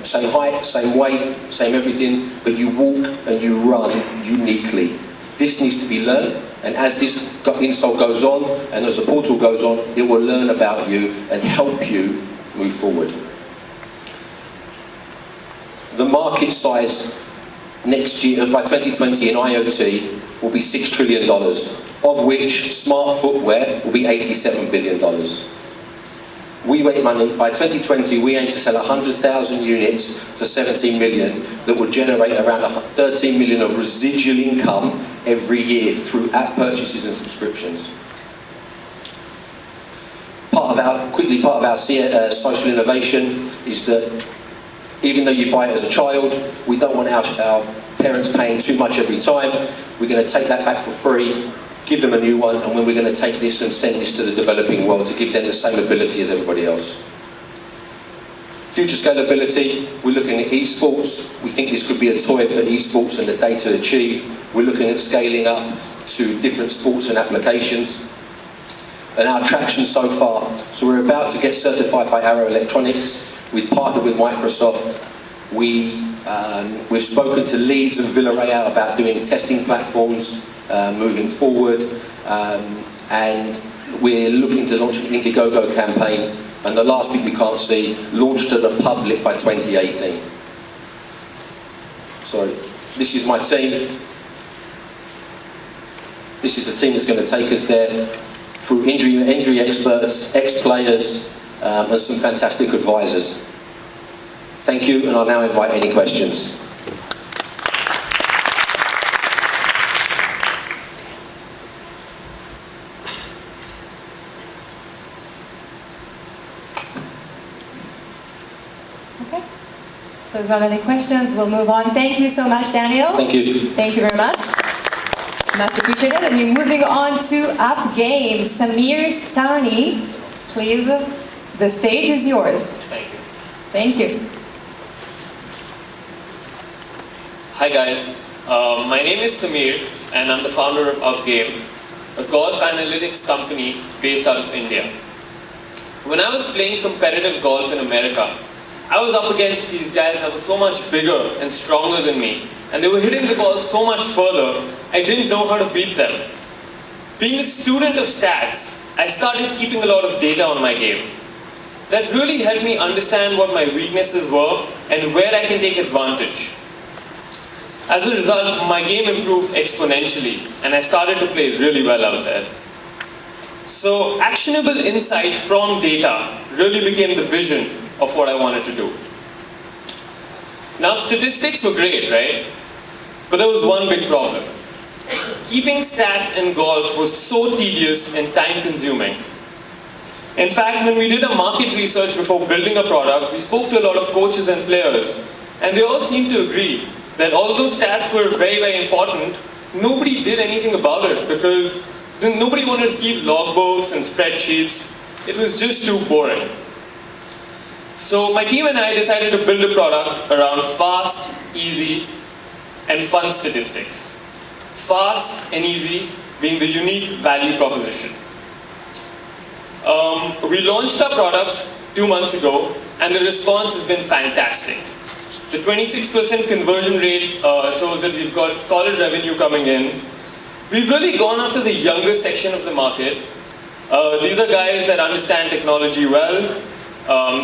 Same height, same weight, same everything, but you walk and you run uniquely. This needs to be learned, and as this insole goes on, and as the portal goes on, it will learn about you and help you move forward. The market size next year, by 2020 in IoT, will be $6 trillion, of which smart footwear will be $87 billion. we make money. By 2020, we aim to sell 100,000 units for 17 million that will generate around 13 million of residual income every year through app purchases and subscriptions. Part of our social innovation is that even though you buy it as a child, we don't want our parents paying too much every time. We're going to take that back for free, give them a new one, and when we're going to take this and send this to the developing world to give them the same ability as everybody else. Future scalability, we're looking at esports. We think this could be a toy for esports and the data achieved. We're looking at scaling up to different sports and applications. And our traction so far, so we're about to get certified by Arrow Electronics. We've partnered with Microsoft. We've spoken to Leeds and Villarreal about doing testing platforms moving forward, and we're looking to launch an Indiegogo campaign, and the last bit you can't see, launched to the public by 2018. So this is my team. This is the team that's going to take us there through injury experts, ex-players, and some fantastic advisors. Thank you, and I'll now invite any questions. Okay. So there's not any questions. We'll move on. Thank you so much, Daniel. Thank you. Thank you very much. Much appreciated. And we're moving on to Up Game. Samir Sani, please. The stage is yours. Thank you. Thank you. Hi guys, my name is Samir and I'm the founder of UpGame, a golf analytics company based out of India. When I was playing competitive golf in America, I was up against these guys that were so much bigger and stronger than me, and they were hitting the ball so much further, I didn't know how to beat them. Being a student of stats, I started keeping a lot of data on my game. That really helped me understand what my weaknesses were and where I can take advantage. As a result, my game improved exponentially and I started to play really well out there. So actionable insight from data really became the vision of what I wanted to do. Now statistics were great, right? But there was one big problem. Keeping stats in golf was so tedious and time consuming. In fact, when we did a market research before building a product, we spoke to a lot of coaches and players, and they all seemed to agree that although stats were very, very important, nobody did anything about it because nobody wanted to keep logbooks and spreadsheets. It was just too boring. So my team and I decided to build a product around fast, easy, and fun statistics. Fast and easy being the unique value proposition. We launched our product 2 months ago, and the response has been fantastic. The 26% conversion rate shows that we've got solid revenue coming in. We've really gone after the younger section of the market. These are guys that understand technology well.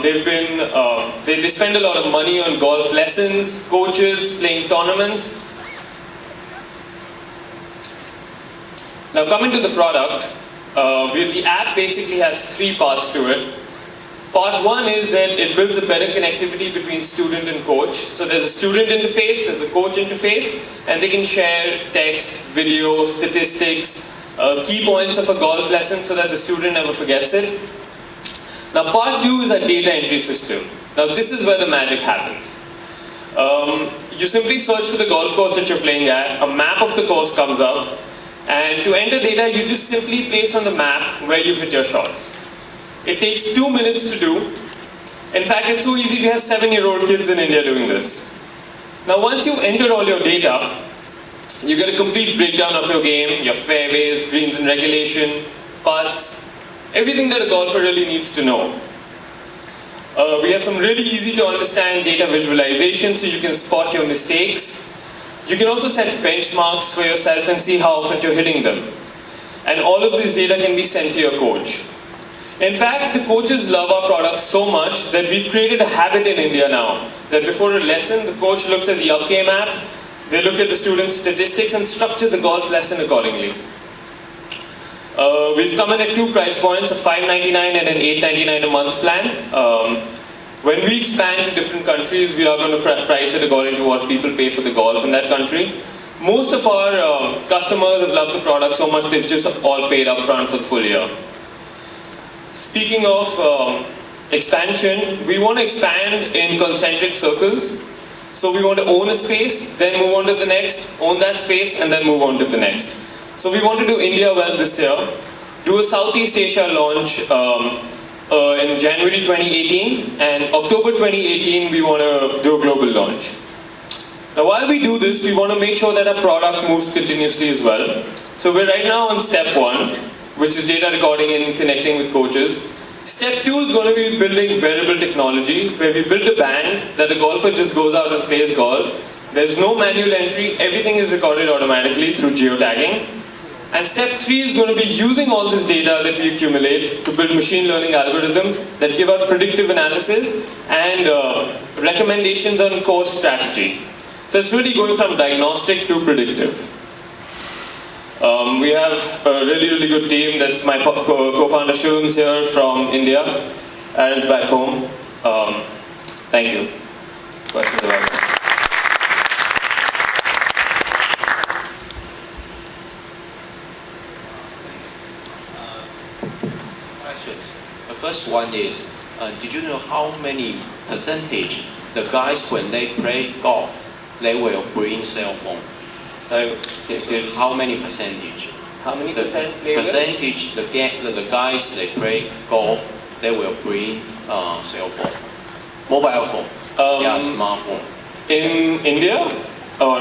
They spend a lot of money on golf lessons, coaches, playing tournaments. Now coming to the product, the app basically has 3 parts to it. Part 1 is that it builds a better connectivity between student and coach. So there's a student interface, there's a coach interface, and they can share text, video, statistics, key points of a golf lesson so that the student never forgets it. Now part 2 is a data entry system. Now this is where the magic happens. You simply search for the golf course that you're playing at, a map of the course comes up, and to enter data you just simply place on the map where you've hit your shots. It takes 2 minutes to do. In fact, it's so easy, we have 7-year-old kids in India doing this. Now once you enter all your data, you get a complete breakdown of your game, your fairways, greens and regulation, putts, everything that a golfer really needs to know. We have some really easy to understand data visualization so you can spot your mistakes. You can also set benchmarks for yourself and see how often you're hitting them. And all of this data can be sent to your coach. In fact, the coaches love our product so much that we've created a habit in India now, that before a lesson, the coach looks at the UpGame app, they look at the student's statistics and structure the golf lesson accordingly. We've come in at 2 price points, a $5.99 and an $8.99 a month plan. When we expand to different countries, we are going to price it according to what people pay for the golf in that country. Most of our customers have loved the product so much they've just all paid up front for the full year. Speaking of expansion, we want to expand in concentric circles. So we want to own a space, then move on to the next, own that space, and then move on to the next. So we want to do India well this year, do a Southeast Asia launch in January 2018, and October 2018 we want to do a global launch. Now while we do this, we want to make sure that our product moves continuously as well. So we're right now on step 1, which is data recording and connecting with coaches. Step 2 is going to be building wearable technology, where we build a band that the golfer just goes out and plays golf. There's no manual entry, everything is recorded automatically through geotagging. And step 3 is going to be using all this data that we accumulate to build machine learning algorithms that give out predictive analysis and recommendations on course strategy. So it's really going from diagnostic to predictive. We have a really good team. That's my co-founder Shivam's here from India, Aaron's back home. Thank you. Questions about it? The first one is, did you know how many percentage the guys when they play golf, they will bring cell phone? So, how many percentage? How many percent play percentage the guys they play golf, they will bring cell phone, mobile phone, smartphone. In India? Or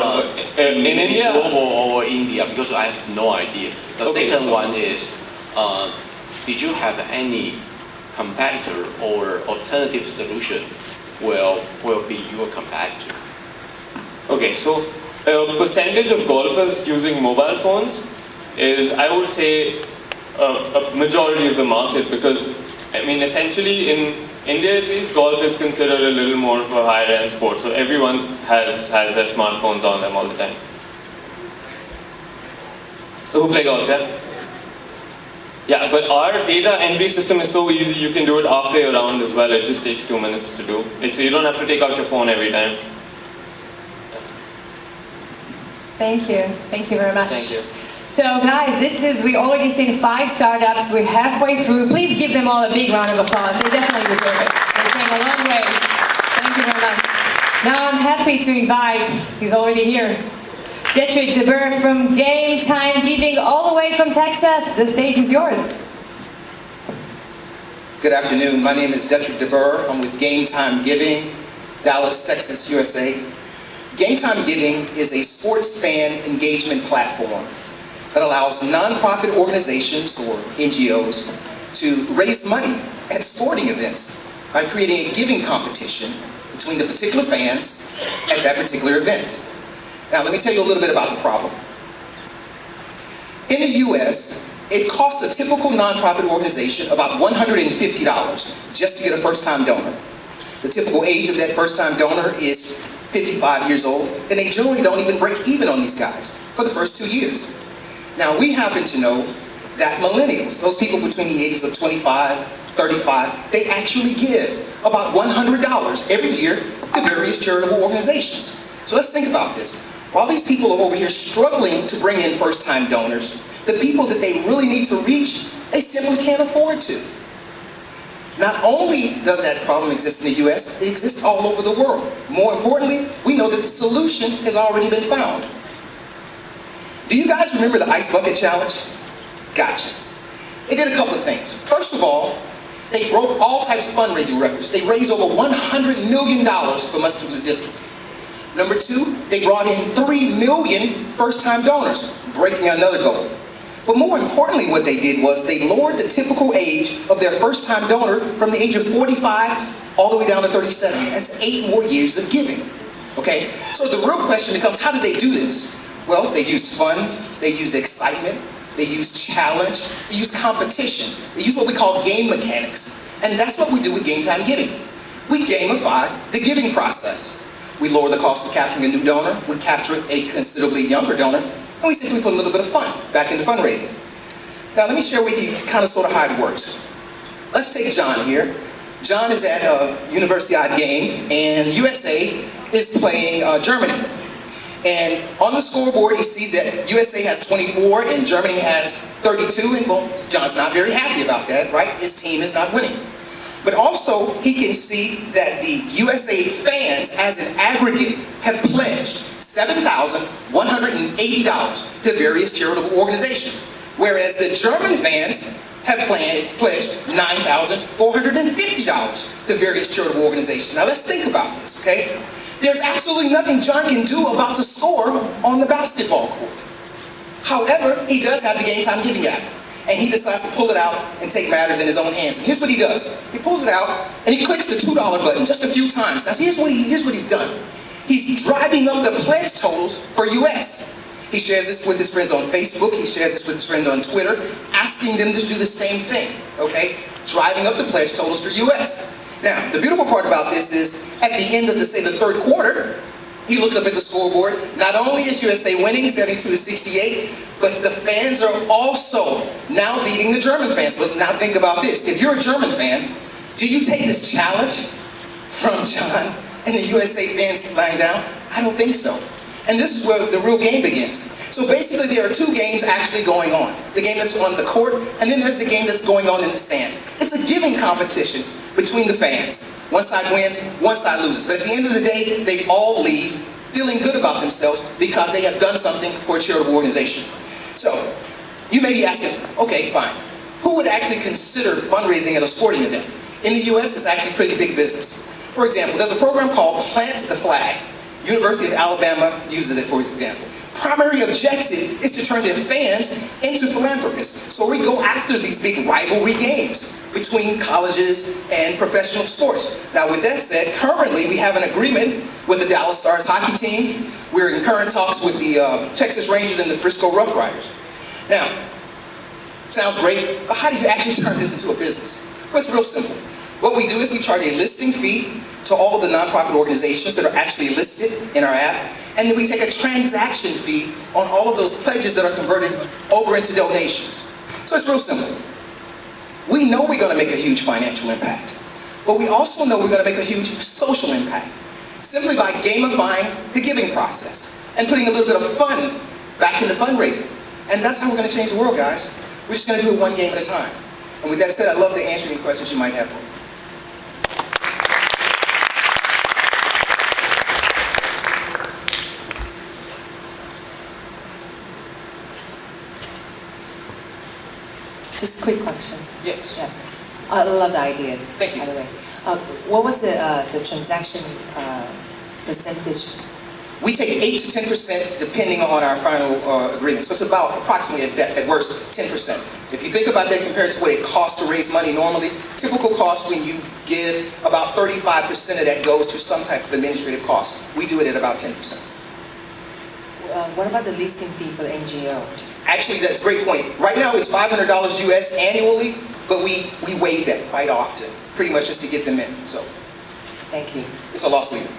in India? Global or India, because I have no idea. The second one is, did you have any competitor or alternative solution will be your competitor? Okay, so percentage of golfers using mobile phones is, I would say, a majority of the market, because, I mean, essentially in India at least, golf is considered a little more of a higher end sport, so everyone has their smartphones on them all the time. Who play golf, yeah? Yeah, but our data entry system is so easy, you can do it halfway around as well. It just takes 2 minutes to do. So you don't have to take out your phone every time. Thank you. Thank you very much. Thank you. So guys, we already seen 5 startups. We're halfway through. Please give them all a big round of applause. They definitely deserve it. They came a long way. Thank you very much. Now I'm happy to invite, he's already here, Detrick DeBurr from Game Time Giving, all the way from Texas. The stage is yours. Good afternoon. My name is Detrick DeBurr. I'm with Game Time Giving, Dallas, Texas, USA. Game Time Giving is a sports fan engagement platform that allows nonprofit organizations or NGOs to raise money at sporting events by creating a giving competition between the particular fans at that particular event. Now, let me tell you a little bit about the problem. In the US, it costs a typical nonprofit organization about $150 just to get a first-time donor. The typical age of that first-time donor is 55 years old, and they generally don't even break even on these guys for the first 2 years. Now, we happen to know that millennials, those people between the ages of 25, 35, they actually give about $100 every year to various charitable organizations. So let's think about this. While these people are over here struggling to bring in first-time donors, the people that they really need to reach, they simply can't afford to. Not only does that problem exist in the US, it exists all over the world. More importantly, we know that the solution has already been found. Do you guys remember the Ice Bucket Challenge? Gotcha. They did a couple of things. First of all, they broke all types of fundraising records. They raised over $100 million for muscular dystrophy. Number 2, they brought in 3 million first-time donors, breaking another goal. But more importantly, what they did was they lowered the typical age of their first-time donor from the age of 45 all the way down to 37. That's 8 more years of giving. Okay? So the real question becomes, how did they do this? Well, they used fun, they used excitement, they used challenge, they used competition, they used what we call game mechanics. And that's what we do with Game Time Giving. We gamify the giving process. We lower the cost of capturing a new donor, we capture a considerably younger donor, and we simply put a little bit of fun back into fundraising. Now let me share with you kind of sort of how it works. Let's take John here. John is at a Universiade game, and USA is playing Germany. And on the scoreboard, he sees that USA has 24 and Germany has 32, and well, John's not very happy about that, right? His team is not winning. But also, he can see that the USA fans, as an aggregate, have pledged $7,180 to various charitable organizations, whereas the German fans have pledged $9,450 to various charitable organizations. Now let's think about this, okay? There's absolutely nothing John can do about the score on the basketball court. However, he does have the Game Time Giving app, and he decides to pull it out and take matters in his own hands. And here's what he does. He pulls it out, and he clicks the $2 button just a few times. Now here's what he's done. He's driving up the pledge totals for US. He shares this with his friends on Facebook. He shares this with his friends on Twitter, asking them to do the same thing, okay? Driving up the pledge totals for US. Now, the beautiful part about this is, at the end of the third quarter, he looks up at the scoreboard. Not only is USA winning 72-68, but the fans are also now beating the German fans. But now think about this. If you're a German fan, do you take this challenge from John and the USA fans lying down? I don't think so. And this is where the real game begins. So basically there are two games actually going on. The game that's on the court, and then there's the game that's going on in the stands. It's a giving competition between the fans. One side wins, one side loses. But at the end of the day, they all leave feeling good about themselves because they have done something for a charitable organization. So, you may be asking, okay, fine. Who would actually consider fundraising at a sporting event? In the US, it's actually pretty big business. For example, there's a program called Plant the Flag. University of Alabama uses it for example. Primary objective is to turn their fans into philanthropists. So we go after these big rivalry games between colleges and professional sports. Now with that said, currently we have an agreement with the Dallas Stars hockey team. We're in current talks with the Texas Rangers and the Frisco Rough Riders. Now, sounds great, but how do you actually turn this into a business? Well, it's real simple. What we do is we charge a listing fee to all of the nonprofit organizations that are actually listed in our app, and then we take a transaction fee on all of those pledges that are converted over into donations. So it's real simple. We know we're going to make a huge financial impact, but we also know we're going to make a huge social impact simply by gamifying the giving process and putting a little bit of fun back into fundraising. And that's how we're going to change the world, guys. We're just going to do it one game at a time. And with that said, I'd love to answer any questions you might have for me. Just quick questions. Yes. Yeah. I love the ideas. Thank you. By the way, what was the transaction percentage? We take 8 to 10% depending on our final agreement. So it's about approximately at worst 10%. If you think about that compared to what it costs to raise money normally, typical cost when you give, about 35% of that goes to some type of administrative cost. We do it at about 10%. What about the listing fee for the NGO? Actually, that's a great point. Right now it's $500 US annually, but we waive that quite often, pretty much just to get them in. So, thank you. It's a loss leader.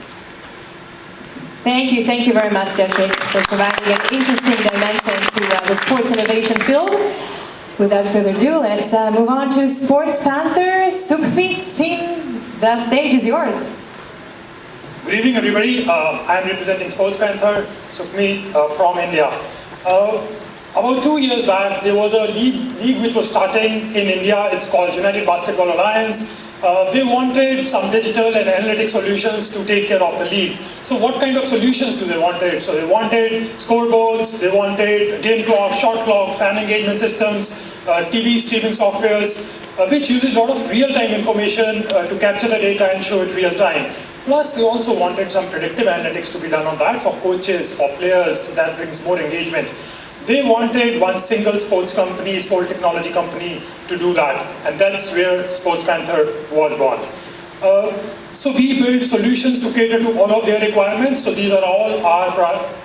Thank you very much, Jeffrey, for providing an interesting dimension to the sports innovation field. Without further ado, let's move on to Sports Panther Sukhmeet Singh. The stage is yours. Good evening, everybody. I am representing Sports Panther Sukhmeet from India. About 2 years back, there was a league which was starting in India. It's called United Basketball Alliance. They wanted some digital and analytic solutions to take care of the league. So what kind of solutions do they wanted? So they wanted scoreboards, they wanted game clock, shot clock, fan engagement systems, TV streaming softwares, which uses a lot of real-time information to capture the data and show it real-time. Plus, they also wanted some predictive analytics to be done on that for coaches, for players, that brings more engagement. They wanted one single sports company, sport technology company to do that, and that's where Sports Panther was born. So we build solutions to cater to all of their requirements. So these are all our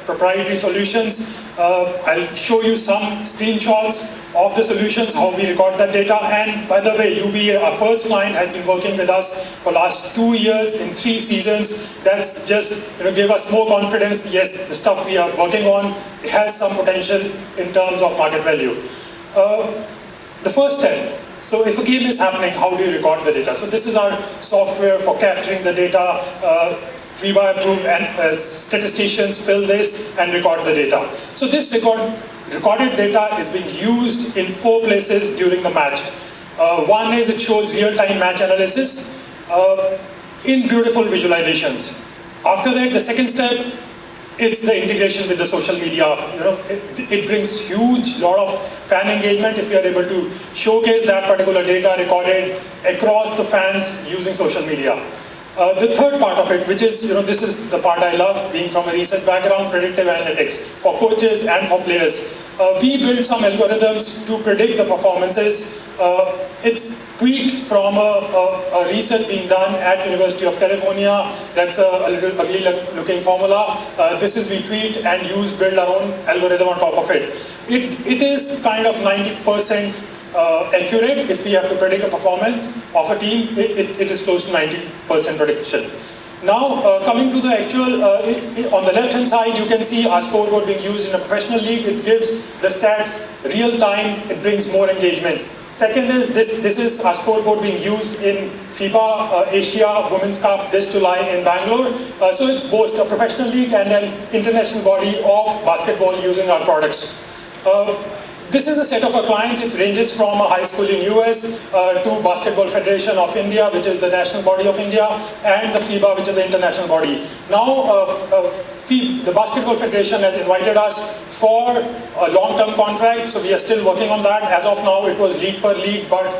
proprietary solutions. I'll show you some screenshots of the solutions, how we record that data. And by the way, UBA, our first client, has been working with us for last 2 years in 3 seasons. That's just gave us more confidence. Yes, the stuff we are working on has some potential in terms of market value. The first step, so if a game is happening, how do you record the data? So this is our software for capturing the data. FIBA approved, and statisticians fill this and record the data. So this recorded data is being used in 4 places during the match. One is it shows real-time match analysis in beautiful visualizations. After that, the second step, it's the integration with the social media. It brings huge lot of fan engagement if you are able to showcase that particular data recorded across the fans using social media. The third part of it, which is, this is the part I love, being from a research background, predictive analytics for coaches and for players. We built some algorithms to predict the performances. It's tweaked from a research being done at University of California. That's a little ugly looking formula. This is we tweak and build our own algorithm on top of it. It is kind of 90% accurate. If we have to predict a performance of a team, it is close to 90% prediction. Now, coming to the actual, on the left hand side, you can see our scoreboard being used in a professional league. It gives the stats real time, it brings more engagement. Second is, this is our scoreboard being used in FIBA Asia Women's Cup this July in Bangalore. So it's both a professional league and an international body of basketball using our products. This is a set of our clients. It ranges from a high school in US to Basketball Federation of India, which is the national body of India, and the FIBA, which is the international body. Now, the Basketball Federation has invited us for a long-term contract, so we are still working on that. As of now, it was league per league, but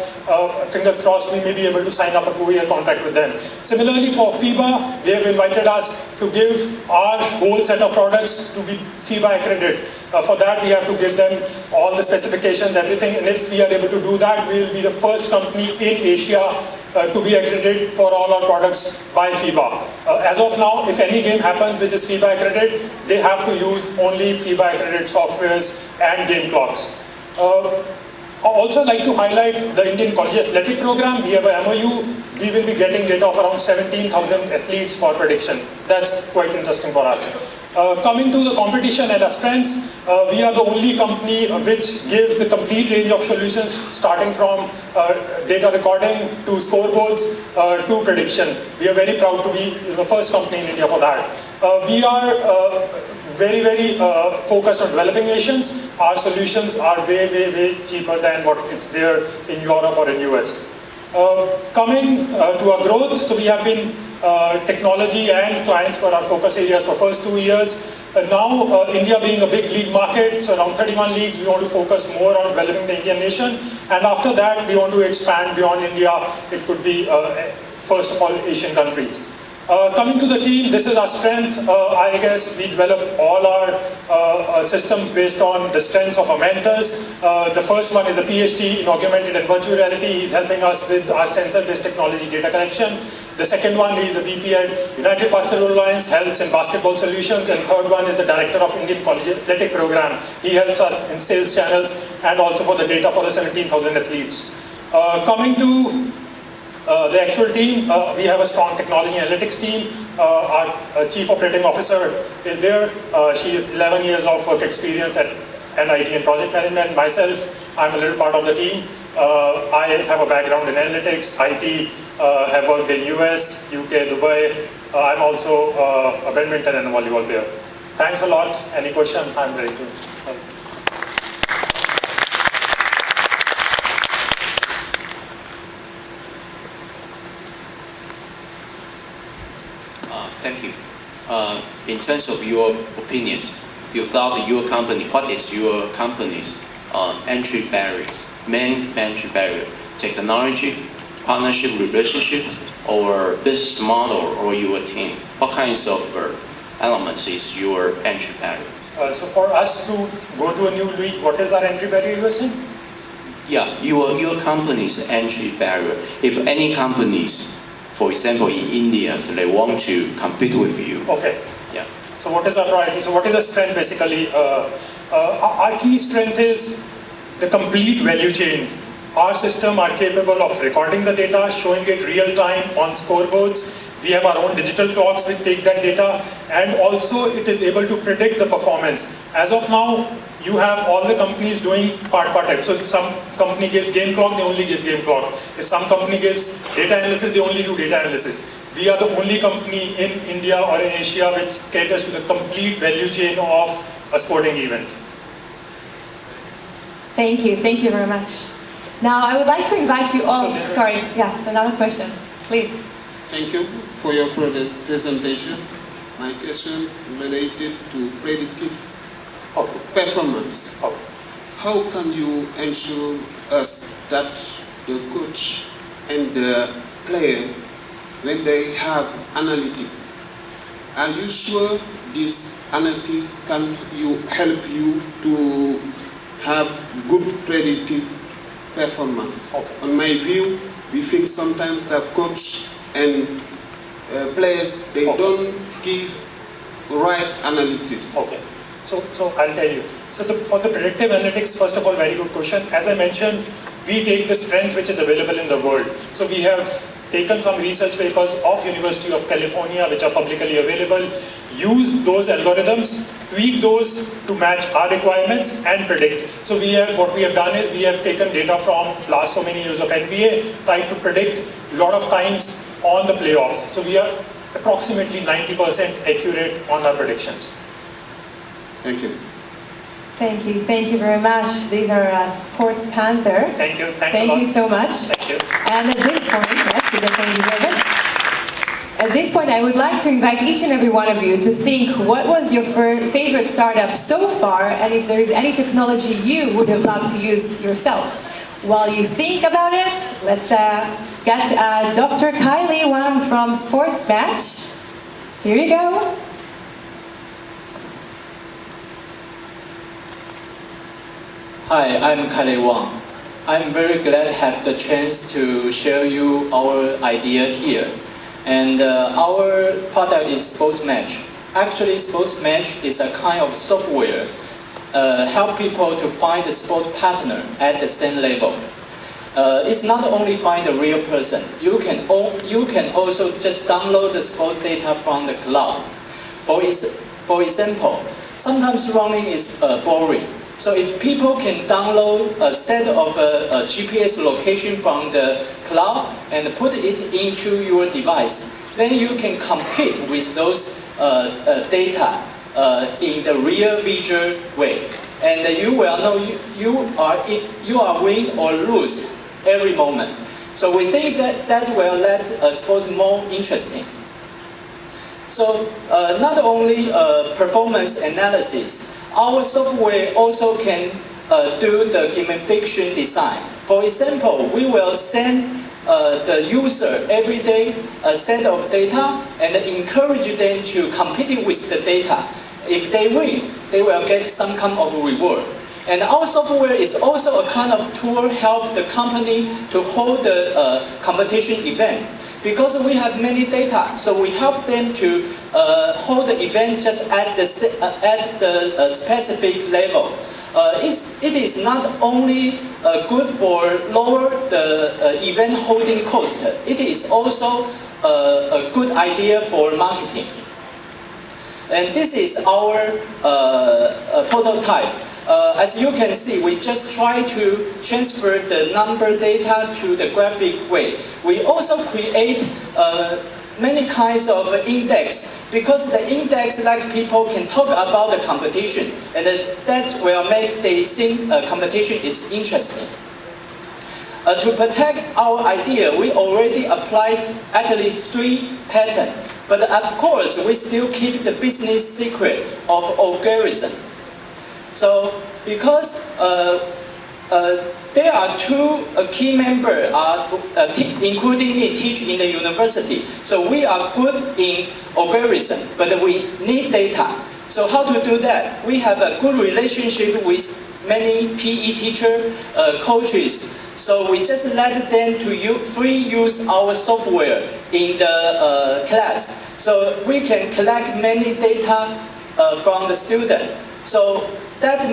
fingers crossed we may be able to sign up a 2-year contract with them. Similarly, for FIBA, they have invited us to give our whole set of products to be FIBA accredited. For that, we have to give them all the specifications, everything, and if we are able to do that, we will be the first company in Asia to be accredited for all our products by FIBA. As of now, if any game happens which is FIBA accredited, they have to use only FIBA accredited softwares and game clocks. I also like to highlight the Indian College Athletic Program. We have a MOU. We will be getting data of around 17,000 athletes for prediction. That's quite interesting for us. Coming to the competition and our strengths, we are the only company which gives the complete range of solutions, starting from data recording to scoreboards to prediction. We are very proud to be the first company in India for that. We are very, very focused on developing nations. Our solutions are way, way, way cheaper than what it's there in Europe or in US. Coming to our growth, so we have been technology and clients for our focus areas for first 2 years. Now, India being a big league market, so around 31 leagues, we want to focus more on developing the Indian nation. And after that, we want to expand beyond India. It could be, first of all, Asian countries. Coming to the team, this is our strength. I guess we develop all our systems based on the strengths of our mentors. The first one is a PhD in augmented and virtual reality. He's helping us with our sensor-based technology data collection. The second one is a VP at United Basketball Alliance, helps in basketball solutions. And third one is the director of Indian College Athletic Program. He helps us in sales channels and also for the data for the 17,000 athletes. Coming to the actual team, we have a strong technology analytics team. Our chief operating officer is there. She is 11 years of work experience at NIT and project management. Myself, I'm a little part of the team. I have a background in analytics, IT, have worked in US, UK, Dubai. I'm also a badminton and a volleyball player. Thanks a lot. Any question? I'm ready to help. Thank you. In terms of your opinions, you thought your company, what is your company's entry barriers, main entry barrier? Technology, partnership, relationship, or business model, or your team? What kinds of elements is your entry barrier? So for us to go to a new league, what is our entry barrier, you were saying? Yeah, your company's entry barrier. If any companies, for example, in India, so they want to compete with you. Okay. Yeah. So what is our priority? So what is the strength basically? Our key strength is the complete value chain. Our system are capable of recording the data, showing it real time on scoreboards, We have our own digital clocks which take that data, and also it is able to predict the performance. As of now, you have all the companies doing part. So if some company gives game clock, they only give game clock. If some company gives data analysis, they only do data analysis. We are the only company in India or in Asia which caters to the complete value chain of a sporting event. Thank you very much. Now I would like to invite you all, sorry, yes, another question, please. Thank you for your presentation. My question related to predictive performance. How can you ensure us that the coach and the player, when they have analytics, are you sure these analytics can help you to have good predictive performance? On my view, we think sometimes that coach and players, they don't give right analytics. Okay. So I'll tell you. So for the predictive analytics, first of all, very good question. As I mentioned, we take the strength which is available in the world. So we have taken some research papers of University of California which are publicly available, used those algorithms, tweak those to match our requirements and predict. So what we have done is we have taken data from last so many years of NBA, tried to predict a lot of times on the playoffs. So we are approximately 90% accurate on our predictions. Thank you. Thank you very much. These are Sports Panther. Thank you. Thank you so much. Thank you. And at this point, yes, you definitely deserve it. At this point, I would like to invite each and every one of you to think what was your favorite startup so far, and if there is any technology you would have loved to use yourself. While you think about it, let's get Dr. Kylie Wang from Sports Match. Here you go. Hi, I'm Kylie Wang. I'm very glad to have the chance to share you our idea here. And our product is Sports Match. Actually, Sports Match is a kind of software help people to find a sport partner at the same level. It's not only find a real person. You can also just download the sport data from the cloud. For example, sometimes running is boring. So if people can download a set of GPS location from the cloud and put it into your device, then you can compete with those data in the real visual way. And you will know you are win or lose every moment. So we think that will let sports more interesting. So not only performance analysis, our software also can do the gamification design. For example, we will send the user every day a set of data and encourage them to compete with the data. If they win, they will get some kind of reward. And our software is also a kind of tool help the company to hold the competition event. Because we have many data, so we help them to hold the event just at the specific level. It is not only good for lower the event holding cost, it is also a good idea for marketing. And this is our prototype. As you can see, we just try to transfer the number data to the graphic way. We also create many kinds of index, because the index like people can talk about the competition, and that will make they think competition is interesting. To protect our idea, we already applied at least 3 patents, but of course we still keep the business secret of algorithm. So because there are 2 key members, including me, teach in the university. So we are good in algorithm, but we need data. So how to do that? We have a good relationship with many PE teachers, coaches. So we just let them to free use our software in the class. So we can collect many data from the student. So that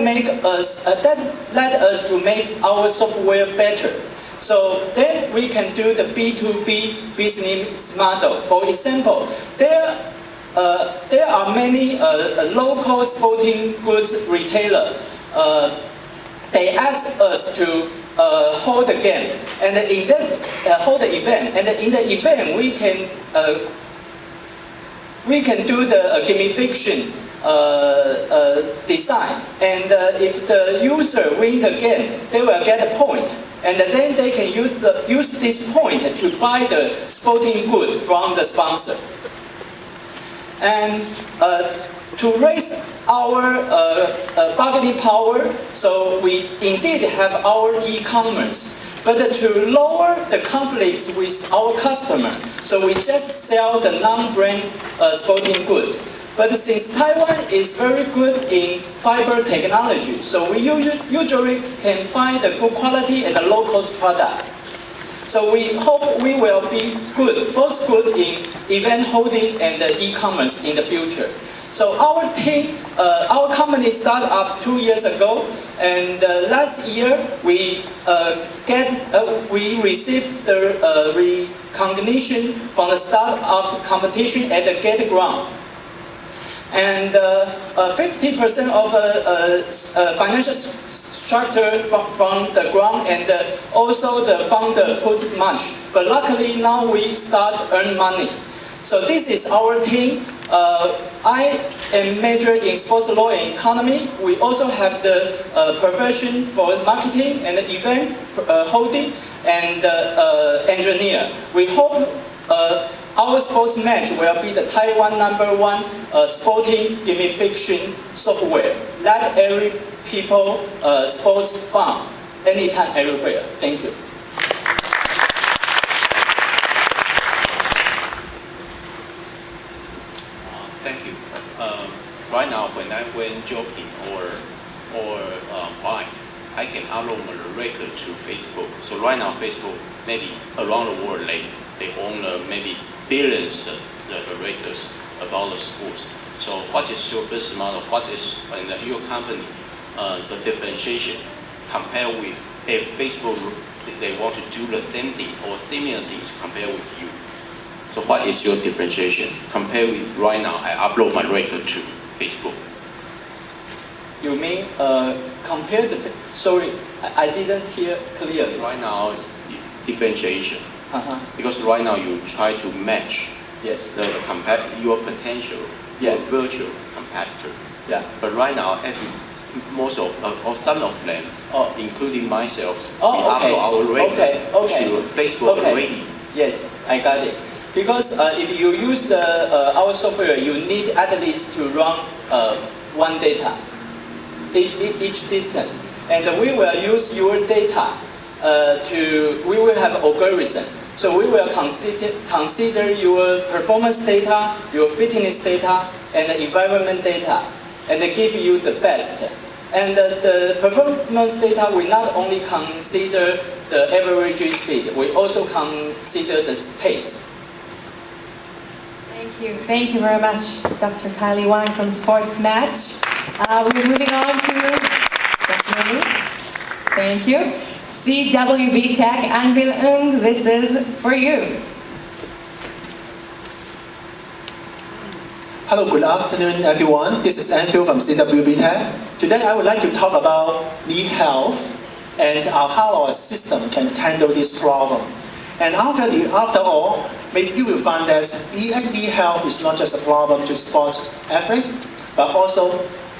let us to make our software better. So then we can do the B2B business model. For example, there are many local sporting goods retailer. They ask us to hold the game, and in that hold the event, and in the event we can do the gamification design, and if the user win the game, they will get a point, and then they can use this point to buy the sporting good from the sponsor. And to raise our bargaining power, so we indeed have our e-commerce, but to lower the conflicts with our customer, so we just sell the non-brand sporting goods. But since Taiwan is very good in fiber technology, so we usually can find the good quality and the low-cost product. So we hope we will be good, both good in event holding and e-commerce in the future. So our team, our company started up 2 years ago, and last year we received the recognition from the startup competition at the Gate Ground. And 50% of financial structure from the ground, and also the founder put much. But luckily now we start earn money. So this is our team. I am major in sports law and economy. We also have the profession for marketing and event holding and engineer. We hope our sports match will be the Taiwan #1 sporting gamification software. Let every people sports fun anytime, everywhere. Thank you. Thank you. Right now, when I went jogging or bike, I can upload my record to Facebook. So right now, Facebook, maybe around the world, they own maybe billions of records about the sports. So what is your business model? What is your company the differentiation compared with if Facebook they want to do the same thing or similar things compared with you? So what is your differentiation compared with right now? I upload my record to Facebook. You mean compare the? Sorry, I didn't hear clearly. Right now, differentiation. Because right now you try to match your potential, your virtual competitor. Yeah. But right now, most of or some of them, including myself, we upload our record to Facebook already. Yes, I got it. Because if you use our software, you need at least to run one data each distance, and we will use your data we will have algorithm. So we will consider your performance data, your fitness data, and the environment data, and give you the best. And the performance data will not only consider the average speed, we also consider the pace. Thank you very much, Dr. Kylie Wang from Sports Match. We're moving on to, definitely, thank you, CWB Tech, Anvil Ng, this is for you. Hello, good afternoon everyone. This is Anvil from CWB Tech. Today I would like to talk about knee health and how our system can handle this problem. And after all, maybe you will find that knee health is not just a problem to sports athletes, but also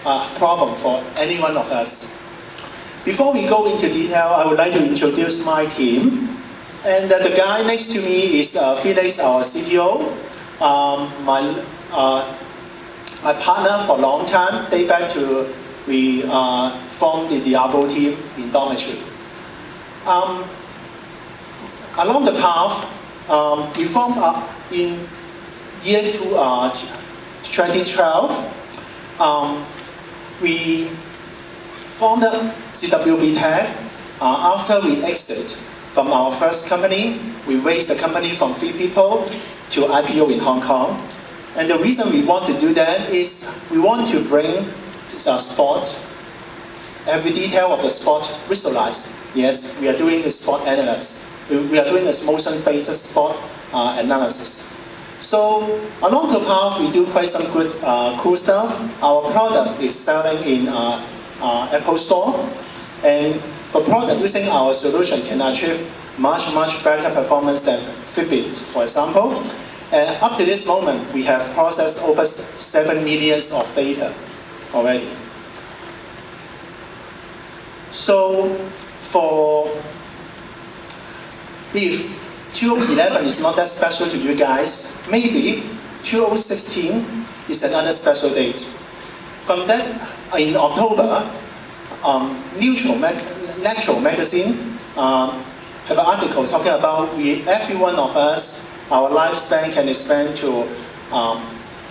a problem for any one of us. Before we go into detail, I would like to introduce my team. And the guy next to me is Felix, our CTO. My partner for a long time, day back to we formed the Diablo team in dormitory. Along the path, we formed in year 2012. We formed CWB Tech after we exit from our first company. We raised the company from 3 people to IPO in Hong Kong. And the reason we want to do that is we want to bring sport, every detail of the sport visualized Yes, we are doing the sport analysis. We are doing this motion-based sport analysis. So along the path, we do quite some good, cool stuff. Our product is selling in Apple Store, and for product using our solution can achieve much better performance than Fitbit, for example. And up to this moment, we have processed over 7 million of data already. So if 2011 is not that special to you guys, maybe 2016 is another special date. From that, in October, Natural magazine have an article talking about every one of us, our lifespan can expand to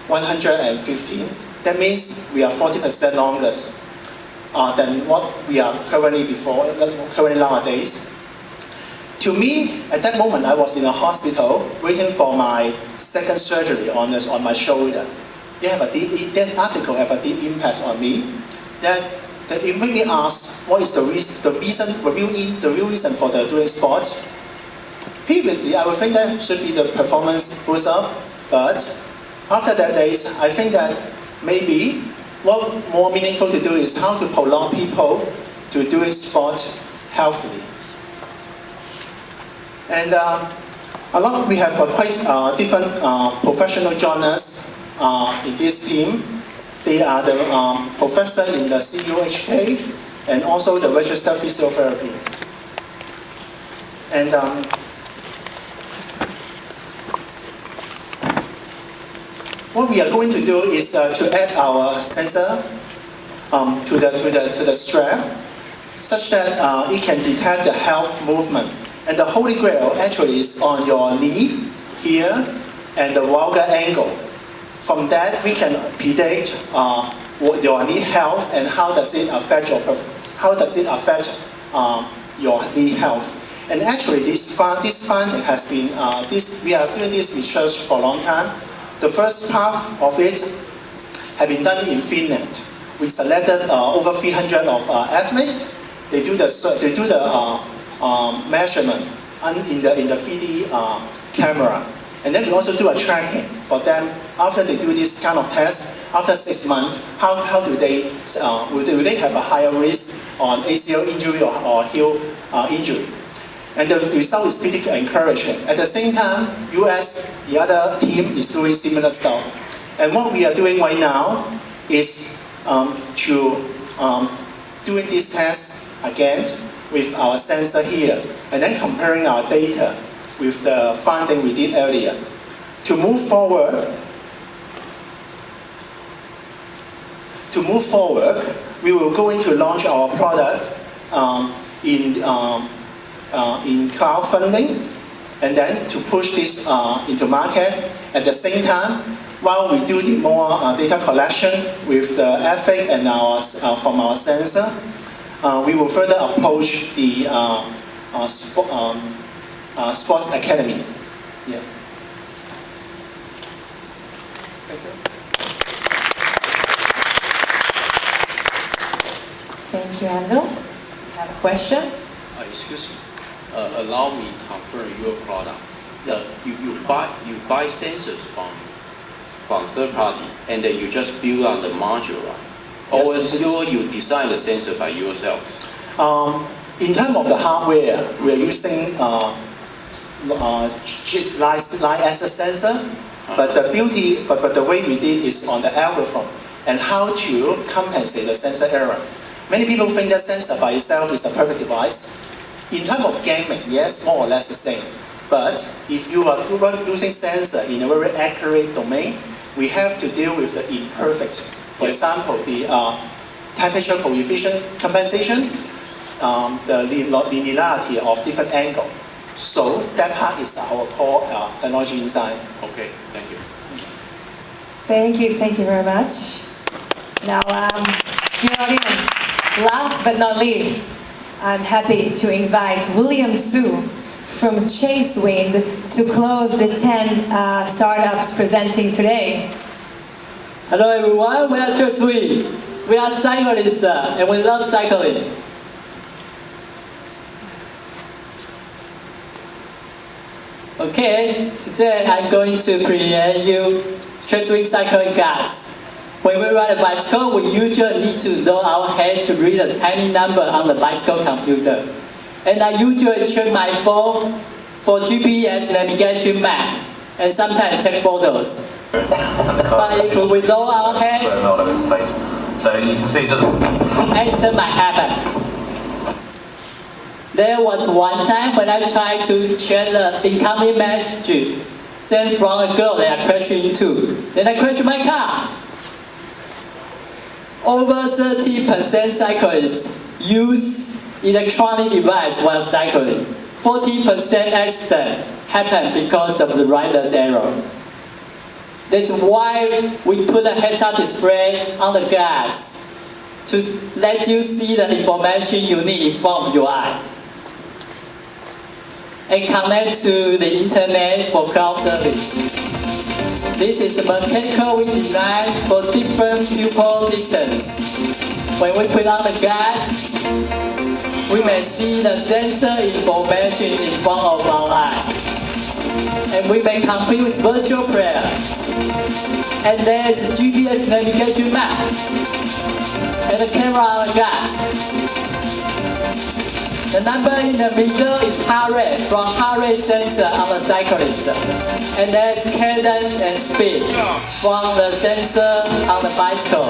115. That means we are 40% longer than what we are currently nowadays. To me, at that moment, I was in a hospital waiting for my second surgery on my shoulder. That article have a deep impact on me. That it made me ask, what is the real reason for doing sports? Previously, I would think that should be the performance boost up, but after that days, I think that maybe what more meaningful to do is how to prolong people to doing sports healthily. And we have quite different professional journalists in this team. They are the professor in the CUHK and also the registered physiotherapy. And what we are going to do is to add our sensor to the strap, such that it can detect the health movement. And the Holy Grail actually is on your knee here and the vulgar angle. From that, we can predict your knee health and how does it affect your knee health. And actually, this finding has been we are doing this research for a long time. The first part of it had been done in Finland. We selected over 300 of athletes. They do the measurement in the 3D camera. And then we also do a tracking for them after they do this kind of test. After 6 months, how do they will they have a higher risk on ACL injury or heel injury? And the result is pretty encouraging. At the same time, US, the other team, is doing similar stuff. And what we are doing right now is doing this test again with our sensor here, and then comparing our data with the finding we did earlier. To move forward, we will going to launch our product in crowdfunding, and then to push this into market. At the same time, while we do the more data collection with the ethic and from our sensor, we will further approach the sports academy. Yeah. Thank you. Thank you, Anvil. Have a question? Excuse me. Allow me to confirm your product. You buy sensors from third party, and then you just build on the module, right? Yes. Or you design the sensor by yourself? In terms of the hardware, we are using light as a sensor, but the way we did is on the algorithm and how to compensate the sensor error. Many people think that sensor by itself is a perfect device. In terms of gaming, yes, more or less the same. But if you are using sensor in a very accurate domain, we have to deal with the imperfect. For example, the temperature coefficient compensation, the linearity of different angle. So that part is our core technology inside. Okay, thank you. Thank you very much. Now, dear audience, last but not least, I'm happy to invite William Su from Chasewind to close the 10 startups presenting today. Hello everyone, we are Chasewind. We are cyclists and we love cycling. Okay, today I'm going to present you Cheswick cycling gas. When we ride a bicycle, we usually need to lower our head to read a tiny number on the bicycle computer. And I usually check my phone for GPS navigation map, and sometimes take photos. But if we lower our head, so you can see it doesn't. accident might happen. There was one time when I tried to check the incoming message sent from a girl that I crashed into. Then I crashed my car. Over 30% cyclists use electronic device while cycling. 40% accident happen because of the rider's error. That's why we put a heads-up display on the gas to let you see the information you need in front of your eye. And connect to the internet for cloud service. This is the mechanical we designed for different viewport distance. When we put on the gas, we may see the sensor information in front of our eye. And we may complete with virtual prayer. And there is a GPS navigation map. And the camera on the gas. The number in the middle is heart rate from heart rate sensor on the cyclist. And there is cadence and speed from the sensor on the bicycle.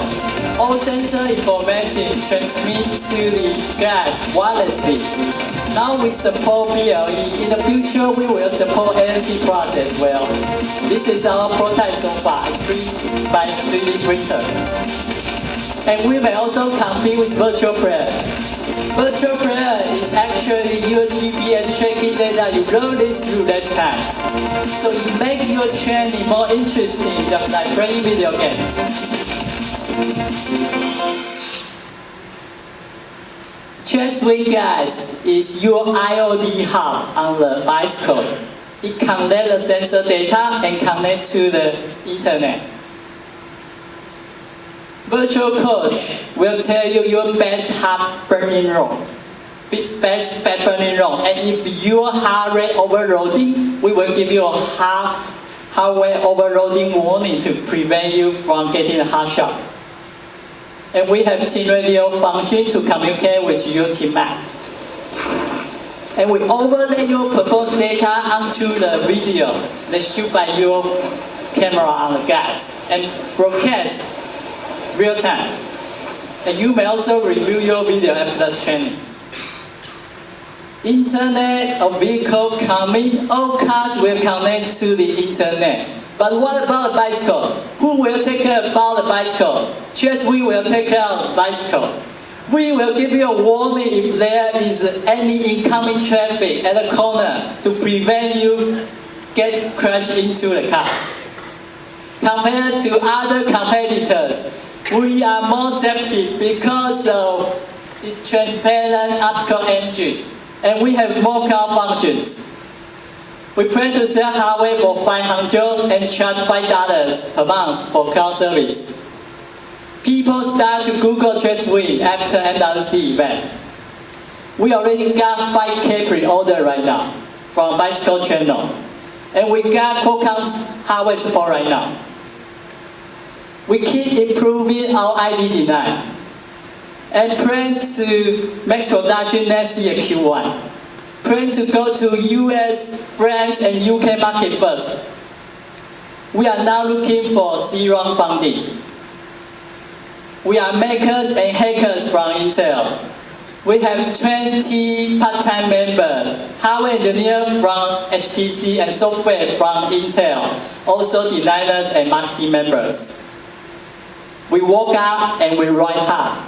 All sensor information transmits to the gas wirelessly. Now we support BLE. In the future, we will support NFT process well. This is our prototype so far. It's printed by 3D printer. And we may also compete with virtual prayer. Virtual prayer is actually your GPS tracking data you load this through less time. So you make your training more interesting, just like playing video games. Cheswick gas is your IoT hub on the bicycle. It connects the sensor data and connects to the internet. Virtual coach will tell you your best heart burning rate, best fat burning rate, and if your heart rate overloading, we will give you a heart rate overloading warning to prevent you from getting a heart shock. And we have team radio function to communicate with your teammate. And we overlay your performance data onto the video that's shoot by your camera on the gas and broadcast real time. And you may also review your video after the training. Internet of vehicle coming, all cars will connect to the internet. But what about the bicycle? Who will take care about the bicycle? Yes, we will take care of the bicycle. We will give you a warning if there is any incoming traffic at the corner to prevent you get crashed into the car. Compared to other competitors, we are more safety because of its transparent optical engine, and we have more cloud functions. We plan to sell hardware for $500 and charge $5 per month for cloud service. People start to Google Cheswick after MWC event. We already got 5K pre-order right now from Bicycle Channel, and we got Qualcomm's hardware support right now. We keep improving our ID design and plan to mass production next year Q1. Plan to go to US, France, and UK market first. We are now looking for C-round funding. We are makers and hackers from Intel. We have 20 part-time members, hardware engineers from HTC and software from Intel, also designers and marketing members. We work out and we ride hard.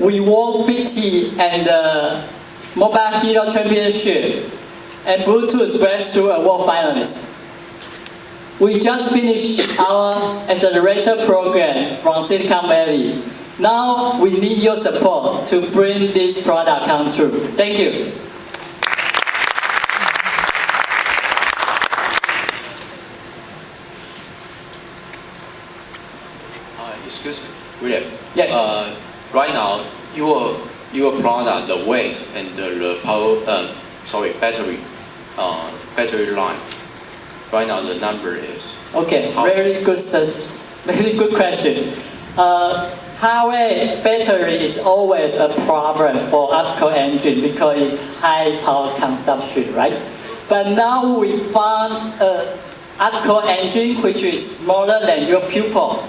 We won 50 and the Mobile Hero Championship and Bluetooth Breakthrough Award finalist. We just finished our accelerator program from Silicon Valley. Now we need your support to bring this product come true. Thank you. Excuse me, William. Yes. Right now, your product, the weight and the power, battery battery life? Right now the number is. Okay, very good question. High battery is always a problem for optical engine because it's high power consumption, right? But now we found an optical engine which is smaller than your pupil.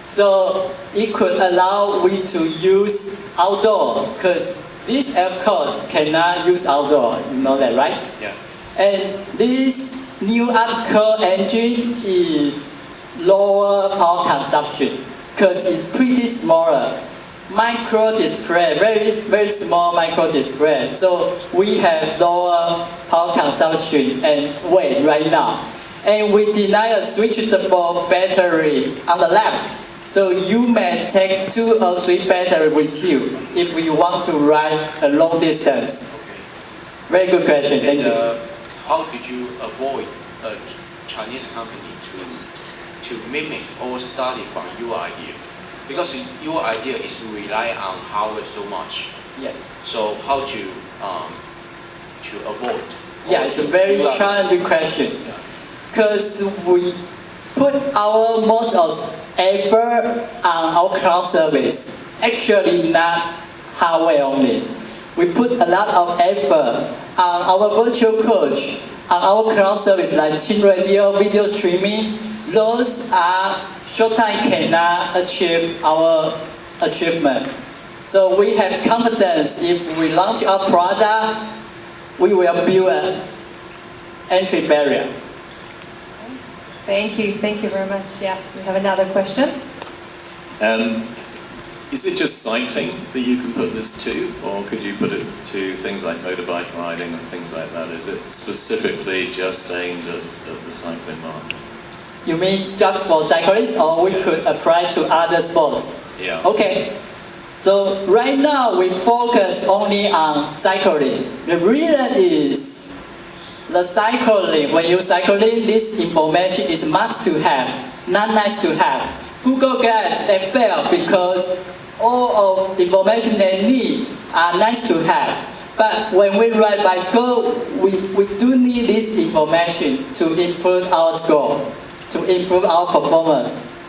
So it could allow we to use outdoor because this of course cannot use outdoor, you know that, right? Yeah. And this new optical engine is lower power consumption because it's pretty smaller. Micro display, very small micro display. So we have lower power consumption and weight right now. And we deny a switchable battery on the left. So you may take 2 or 3 batteries with you if you want to ride a long distance. Very good question, thank you. How did you avoid a Chinese company to mimic or study from your idea? Because your idea is rely on hardware so much. Yes. So how to avoid? Yeah, it's a very challenging question. Because we put our most of effort on our cloud service. Actually, not hardware only. We put a lot of effort on our virtual coach, on our cloud service like Team Radio, video streaming. Those are short time cannot achieve our achievement. So we have confidence if we launch our product, we will build an entry barrier. Thank you very much. Yeah, we have another question. Is it just cycling that you can put this to, or could you put it to things like motorbike riding and things like that? Is it specifically just aimed at the cycling market? You mean just for cyclists, or we could apply to other sports? Yeah. Okay. So right now we focus only on cycling. The reason is the cycling. When you cycling, this information is must to have, not nice to have. Google guys they fail because all of information they need are nice to have. But when we ride bicycle, we do need this information to improve our score, to improve our performance.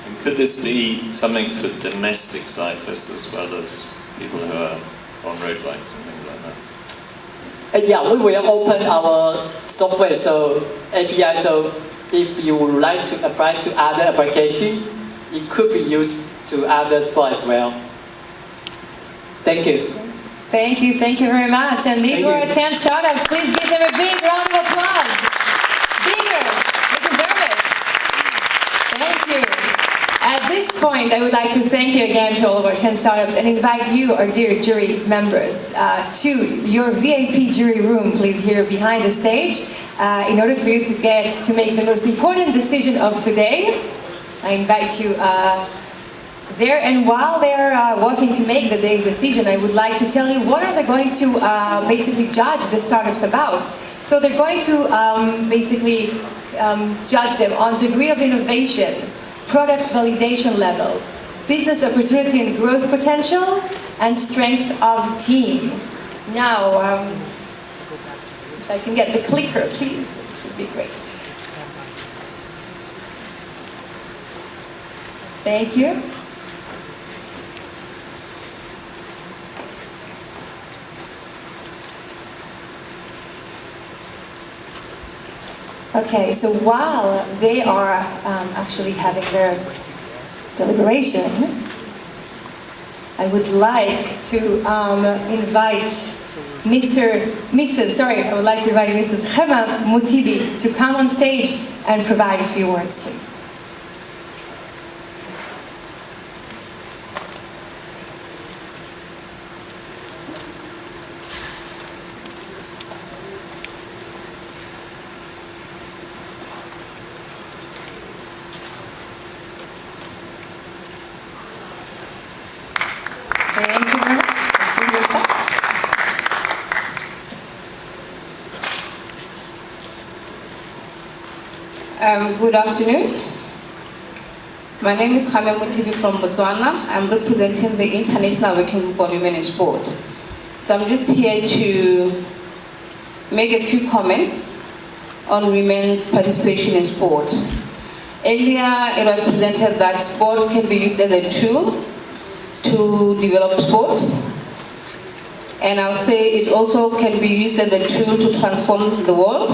And could this be something for domestic cyclists as well as people who are on road bikes and things like that? Yeah, we will open our software, so API, so if you would like to apply to other application, it could be used to other sports as well. Thank you. Thank you very much. And these were 10 startups. Please give them a big round of applause. Bigger, they deserve it. Thank you. At this point, I would like to thank you again to all of our 10 startups and invite you, our dear jury members, to your VIP jury room, please, here behind the stage, in order for you to make the most important decision of today. I invite you there, and while they're working to make the day's decision, I would like to tell you what are they going to basically judge the startups about. So they're going to basically judge them on degree of innovation, product validation level, business opportunity and growth potential, and strength of team. Now, if I can get the clicker, please, it would be great. Thank you. Okay, so while they are actually having their deliberation, I would like to invite Mrs. Khema Mutibi to come on stage and provide a few words, please. Good afternoon. My name is Khame Mutibi from Botswana. I'm representing the International Working Group on Women in Sport. So I'm just here to make a few comments on women's participation in sport. Earlier, it was presented that sport can be used as a tool to develop sport. And I'll say it also can be used as a tool to transform the world,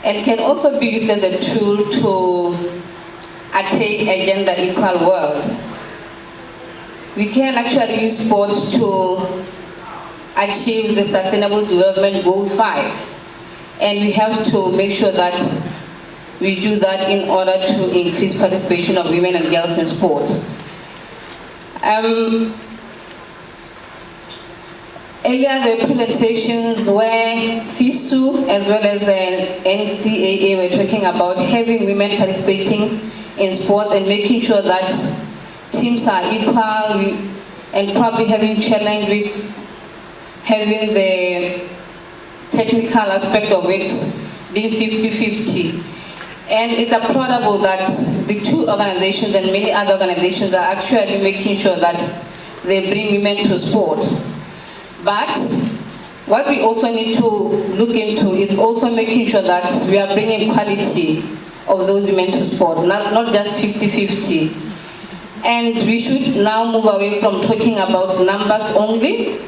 and can also be used as a tool to attain a gender equal world. We can actually use sport to achieve the Sustainable Development Goal 5. And we have to make sure that we do that in order to increase participation of women and girls in sport. Earlier, the presentations where Fisu as well as the NCAA were talking about having women participating in sport and making sure that teams are equal, and probably having challenge with having the technical aspect of it being 50-50. And it's applaudable that the two organizations and many other organizations are actually making sure that they bring women to sport. But what we also need to look into is also making sure that we are bringing quality of those women to sport, not just 50-50. And we should now move away from talking about numbers only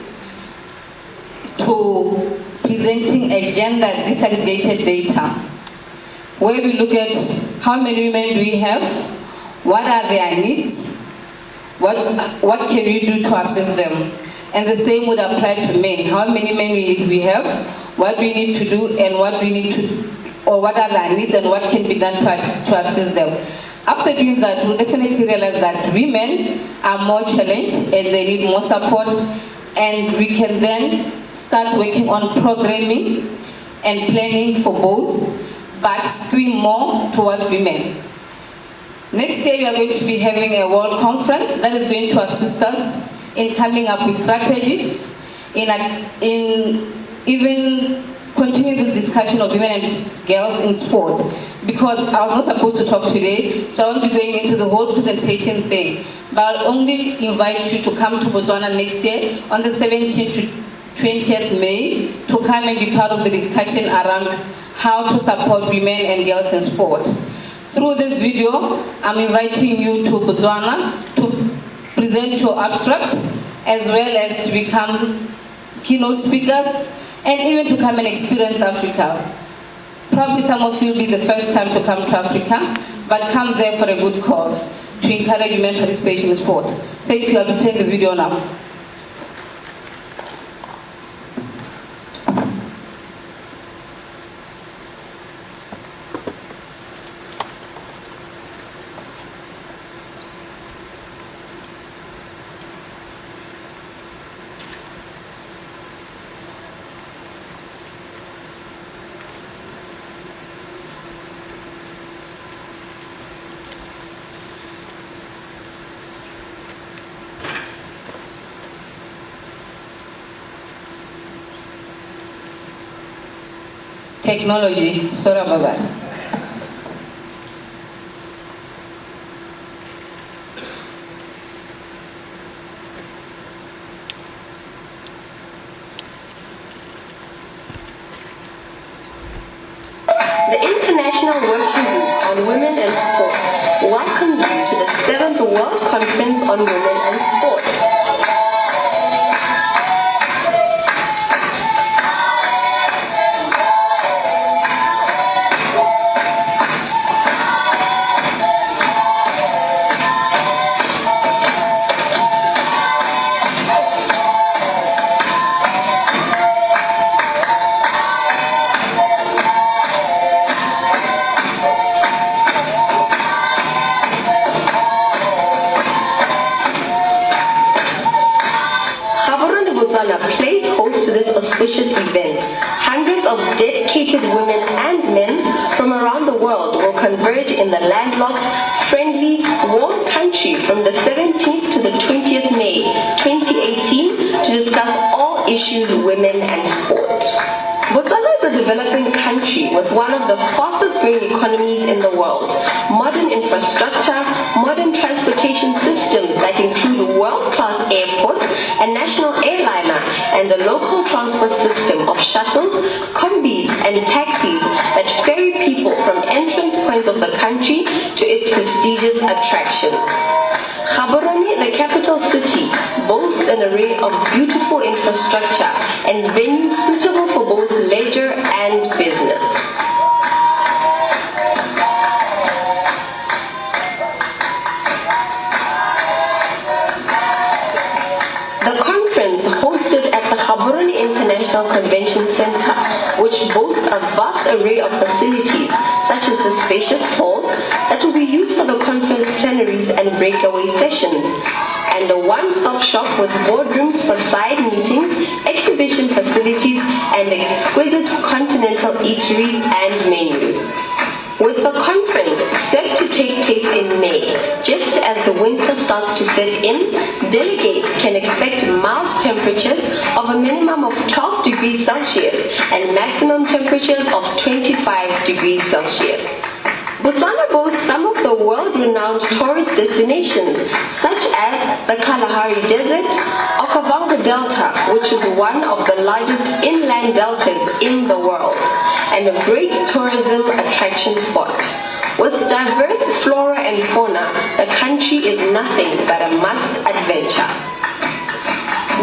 to presenting a gender disaggregated data, where we look at how many women do we have, what are their needs, what can we do to assist them. And the same would apply to men. How many men we have, what we need to do, and what we need to, or what are their needs and what can be done to assist them. After doing that, we'll definitely realize that women are more challenged and they need more support, and we can then start working on programming and planning for both, but skewing more towards women. Next year, we are going to be having a world conference that is going to assist us in coming up with strategies, in even continue the discussion of women and girls in sport. Because I was not supposed to talk today, so I won't be going into the whole presentation thing. But I'll only invite you to come to Botswana next year on the 17th to 20th May to come and be part of the discussion around how to support women and girls in sport. Through this video, I'm inviting you to Botswana to present your abstract, as well as to become keynote speakers, and even to come and experience Africa. Probably some of you will be the first time to come to Africa, but come there for a good cause, to encourage women participation in sport. Thank you. I'll be playing the video now. Technology, sorry about that. The International Working Group on Women and Sport welcomes you to the 7th World Conference on Women and Sport. Plays host to this auspicious event. Hundreds of dedicated women and men from around the world will converge in the landlocked, friendly, warm country from the 17th to the 20th May 2018 to discuss all issues women and sport. Botswana is a developing country with one of the fastest growing economies in the world. Modern infrastructure, modern transportation systems that include world-class airports, a national airliner, and a local transport system of shuttles, attraction. Gaborone, the capital city, boasts an array of beautiful infrastructure and venues suitable for both leisure and business. The conference hosted at the Gaborone International Convention Center, which boasts a vast array of facilities, such as the spacious hall that will be used for the conference plenaries and breakaway sessions, and a one-stop shop with boardrooms for side meetings, exhibition facilities, and exquisite continental eateries and menus. With the conference set to take place in May, just as the winter starts to set in, delegates can expect mild temperatures of a minimum of 12 degrees Celsius and maximum temperatures of 25 degrees Celsius. Botswana boasts some of the world-renowned tourist destinations, such as the Kalahari Desert, Okavango Delta, which is one of the largest inland deltas in the world, and a great tourism attraction spot. With diverse flora and fauna, the country is nothing but a must-adventure.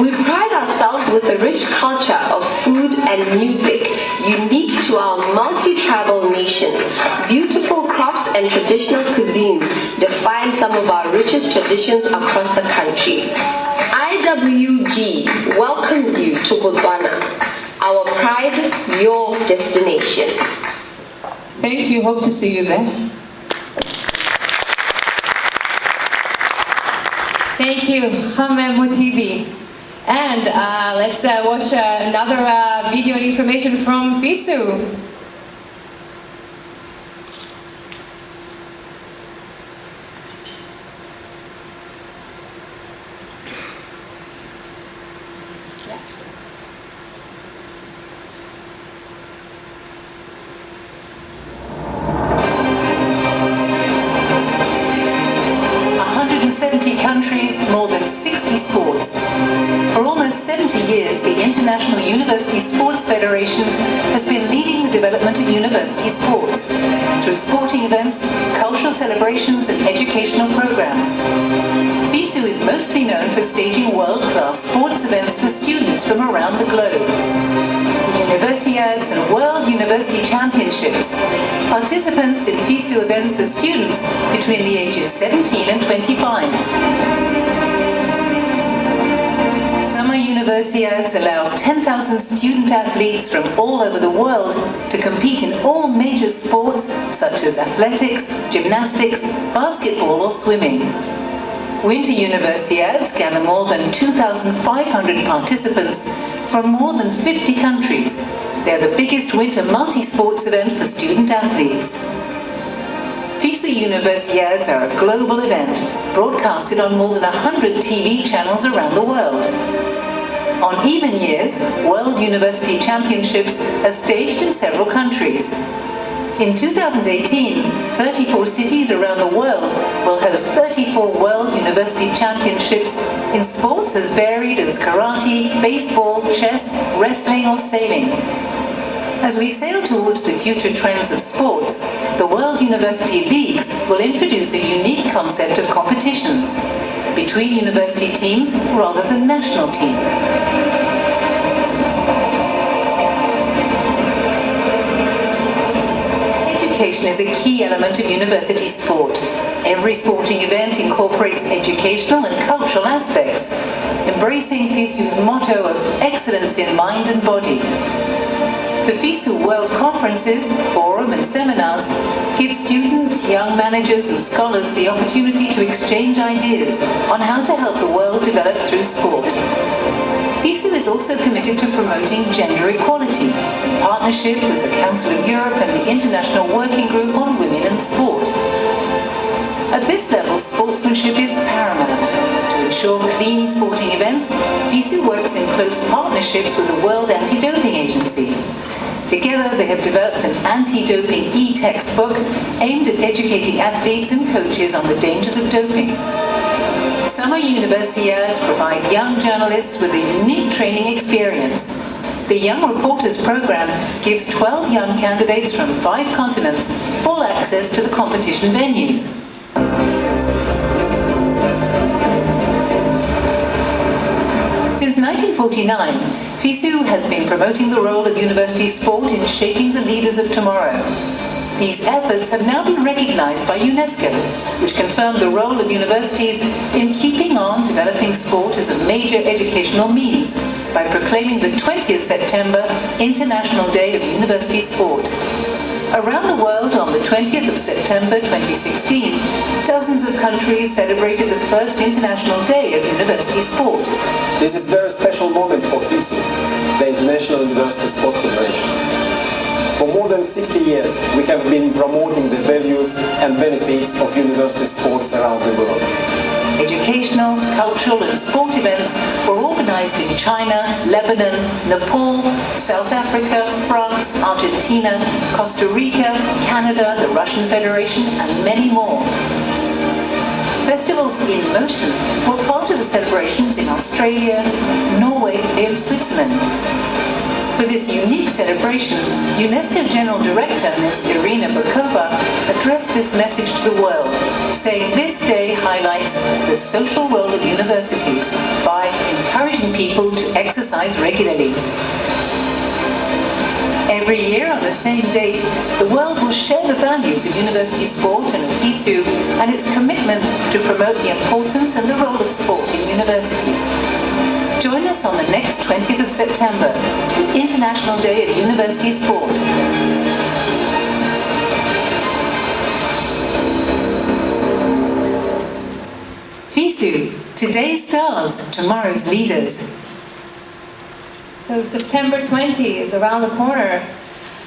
We pride ourselves with a rich culture of food and music, unique to our multi-tribal nation. Beautiful crafts and traditional cuisines define some of our richest traditions across the country. IWG welcomes you to Botswana. Our pride, your destination. Thank you. Hope to see you there. Thank you, Hamem Motibi. And let's watch another video and information from Fisu. Countries, more than 60 sports. For almost 70 years, the International University Sports Federation has been leading the development of university sports through sporting events, cultural celebrations, and educational programs. Fisu is mostly known for staging world-class sports events for students from around the globe. Universiades and World University Championships. Participants in Fisu events are students between the ages 17 and 25. Summer Universiades allow 10,000 student athletes from all over the world to compete in all major sports such as athletics, gymnastics, basketball or swimming. Winter Universiades gather more than 2,500 participants from more than 50 countries. They are the biggest winter multi-sports event for student athletes. Fisu Universiades are a global event, broadcasted on more than 100 TV channels around the world. On even years, World University Championships are staged in several countries. In 2018, 34 cities around the world will host 34 World University Championships in sports as varied as karate, baseball, chess, wrestling or sailing. As we sail towards the future trends of sports, the World University Leagues will introduce a unique concept of competitions between university teams rather than national teams. Education is a key element of university sport. Every sporting event incorporates educational and cultural aspects, embracing Fisu's motto of excellence in mind and body. The Fisu World Conferences, Forum and seminars give students, young managers and scholars the opportunity to exchange ideas on how to help the world develop through sport. Fisu is also committed to promoting gender equality, in partnership with the Council of Europe and the International Working Group on Women and Sport. At this level, sportsmanship is paramount. To ensure clean sporting events, Fisu works in close partnerships with the World Anti-Doping Agency. Together, they have developed an anti-doping e-textbook aimed at educating athletes and coaches on the dangers of doping. Summer Universiades provide young journalists with a unique training experience. The Young Reporters program gives 12 young candidates from 5 continents full access to the competition venues. 1949, Fisu has been promoting the role of university sport in shaping the leaders of tomorrow. These efforts have now been recognized by UNESCO, which confirmed the role of universities in keeping on developing sport as a major educational means by proclaiming the 20th September International Day of University Sport. Around the world on the 20th of September 2016, dozens of countries celebrated the first International Day of University Sport. This is a very special moment for Fisu, the International University Sport Federation. For more than 60 years, we have been promoting the values and benefits of university sports around the world. Educational, cultural and sport events were organized in China, Lebanon, Nepal, South Africa, France, Argentina, Costa Rica, Canada, the Russian Federation and many more. Festivals in motion were part of the celebrations in Australia, Norway and Switzerland. For this unique celebration, UNESCO General Director Ms. Irina Bokova addressed this message to the world, saying this day highlights the social role of universities by encouraging people to exercise regularly. Every year on the same date, the world will share the values of university sport and of Fisu and its commitment to promote the importance and the role of sport in universities. Join us on the next 20th of September, the International Day of University Sport. Fisu, today's stars, tomorrow's leaders. So September 20 is around the corner.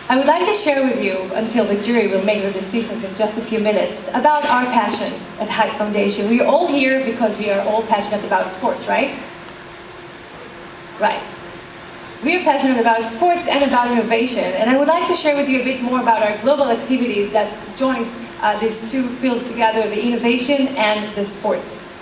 I would like to share with you, until the jury will make their decisions in just a few minutes, about our passion at Hype Foundation. We are all here because we are all passionate about sports, right? Right. We are passionate about sports and about innovation, and I would like to share with you a bit more about our global activities that joins these two fields together, the innovation and the sports.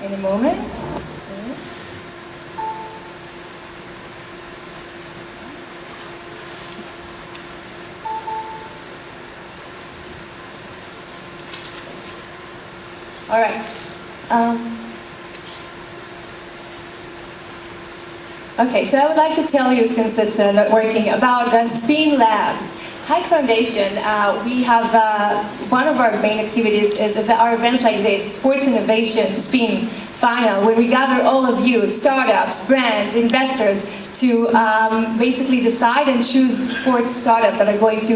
In a moment. All right. Okay, so I would like to tell you, since it's not working, about the SPIN Labs. Hype Foundation, we have one of our main activities is our events like this, Sports Innovation SPIN Final, where we gather all of you, startups, brands, investors, to basically decide and choose sports startups that are going to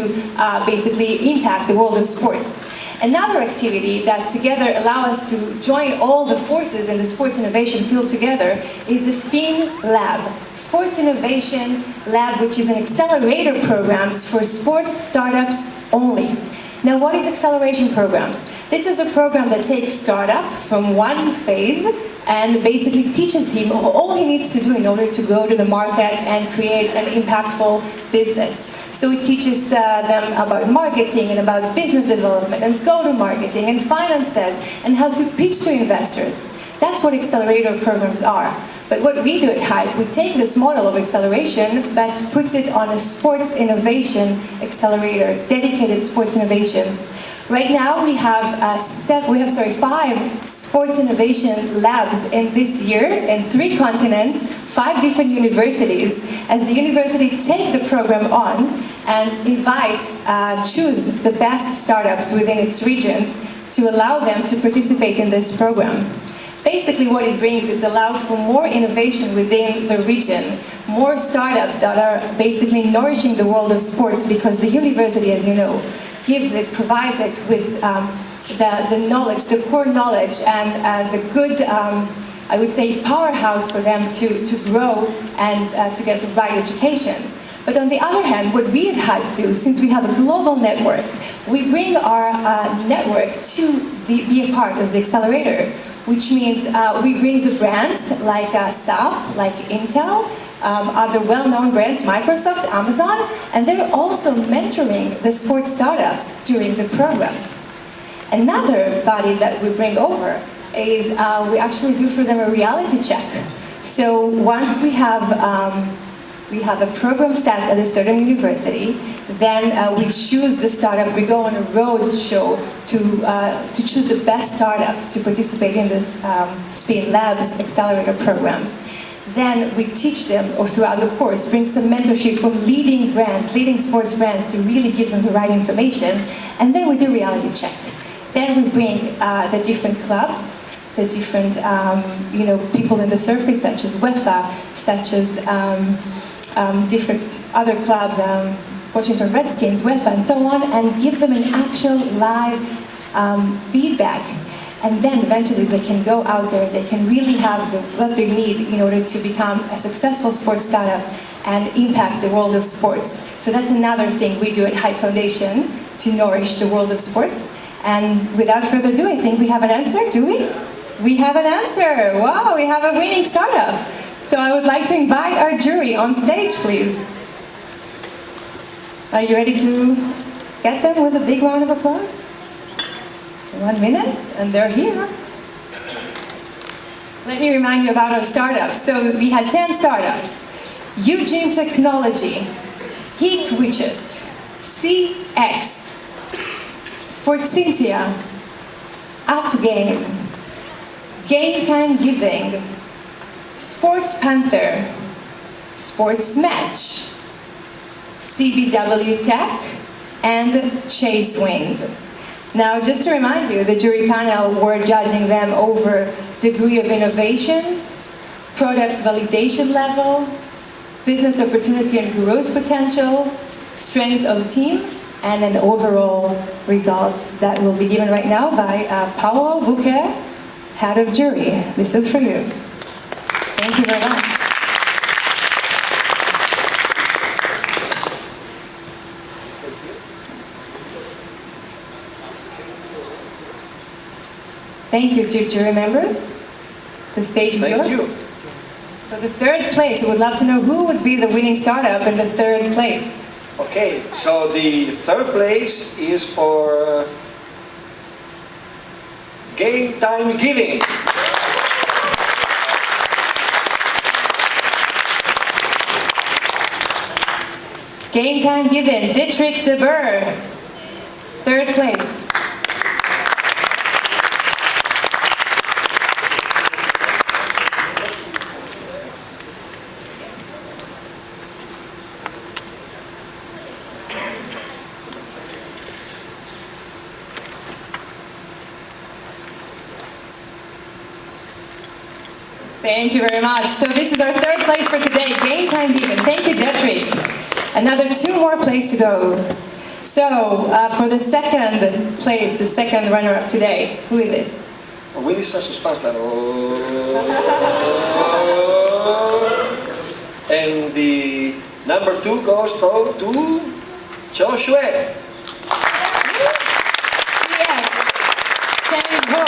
basically impact the world of sports. Another activity that together allow us to join all the forces in the sports innovation field together is the SPIN Lab, Sports Innovation Lab, which is an accelerator programs for sports startups only. Now, what is acceleration programs? This is a program that takes startup from one phase and basically teaches him all he needs to do in order to go to the market and create an impactful business. So it teaches them about marketing and about business development and go-to-marketing and finances and how to pitch to investors. That's what accelerator programs are. But what we do at Hype, we take this model of acceleration but puts it on a sports innovation accelerator, dedicated sports innovations. Right now we have 5 sports innovation labs in this year in 3 continents, 5 different universities, as the university take the program on and choose the best startups within its regions to allow them to participate in this program. Basically what it brings, it's allowed for more innovation within the region, more startups that are basically nourishing the world of sports, because the university, as you know, provides it with the knowledge, the core knowledge and the good, I would say, powerhouse for them to grow and to get the right education. But on the other hand, what we at Hype do, since we have a global network, we bring our network to be a part of the accelerator, which means we bring the brands like SAP, like Intel, other well-known brands, Microsoft, Amazon, and they're also mentoring the sports startups during the program. Another body that we bring over is we actually do for them a reality check. So once we have we have a program set at a certain university, then we choose the startup, we go on a road show to choose the best startups to participate in this Spin Labs accelerator programs. Then we teach them, or throughout the course, bring some mentorship from leading brands, leading sports brands to really give them the right information. And then we do reality check. Then we bring the different clubs, the different people in the circuit, such as UEFA, such as different other clubs, Washington Redskins, UEFA, and so on, and give them an actual live feedback. And then eventually they can go out there, they can really have what they need in order to become a successful sports startup and impact the world of sports. So that's another thing we do at High Foundation to nourish the world of sports. And without further ado, I think we have an answer, do we? We have an answer. Wow, we have a winning startup. So I would like to invite our jury on stage, please. Are you ready to get them with a big round of applause? 1 minute, and they're here. Let me remind you about our startups. So we had 10 startups. Eugene Technology, Heat Widget, CX, Sportsintia, Up Game, Game Time Giving, Sports Panther, Sports Match, CBW Tech, and Chase Wind. Now, just to remind you, the jury panel were judging them over degree of innovation, product validation level, business opportunity and growth potential, strength of team, and an overall results that will be given right now by Paolo Bouquet, head of jury. This is for you. Thank you very much. Thank you, jury members. The stage is yours. Thank you. For the third place, we would love to know who would be the winning startup in the third place. Okay, so the third place is for Game Time Giving. Game Time Giving, Dietrich de Boer, third place. Thank you very much. So this is our third place for today, Game Time Giving. Thank you, Dietrich. Another 2 more places to go. So for the second place, the second runner-up today, who is it? We need some suspense level. And the number 2 goes to Joshua. CX, Chen Ho.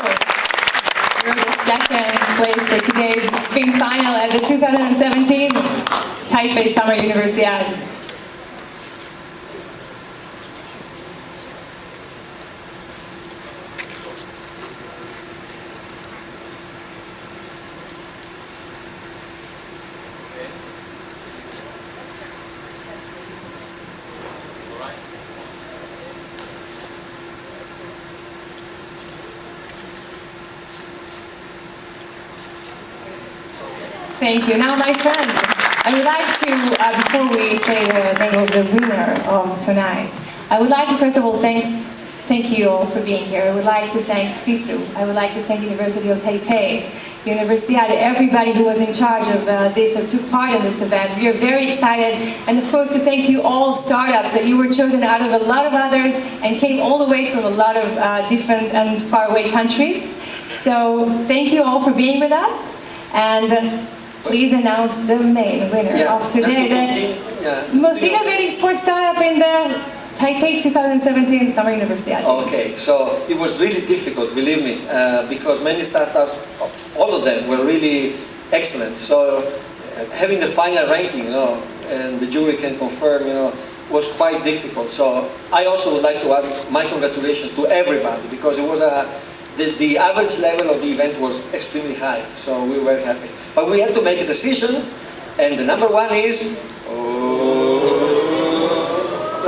You're the second place for today's spin final at the 2017 Taipei Summer Universiade. Thank you. Now, my friends, I would like to, before we say the name of the winner of tonight, I would like to first of all thank you all for being here. I would like to thank Fisu. I would like to thank University of Taipei, Universiade, everybody who was in charge of this or took part in this event. We are very excited, and of course to thank you all startups that you were chosen out of a lot of others and came all the way from a lot of different and faraway countries. So thank you all for being with us, and please announce the main winner of today, the most innovative sports startup in the Taipei 2017 Summer Universiade. Okay, so it was really difficult, believe me, because many startups, all of them were really excellent. So having the final ranking, and the jury can confirm, was quite difficult. So I also would like to add my congratulations to everybody, because it was the average level of the event was extremely high. So we were happy. But we had to make a decision, and the number 1 is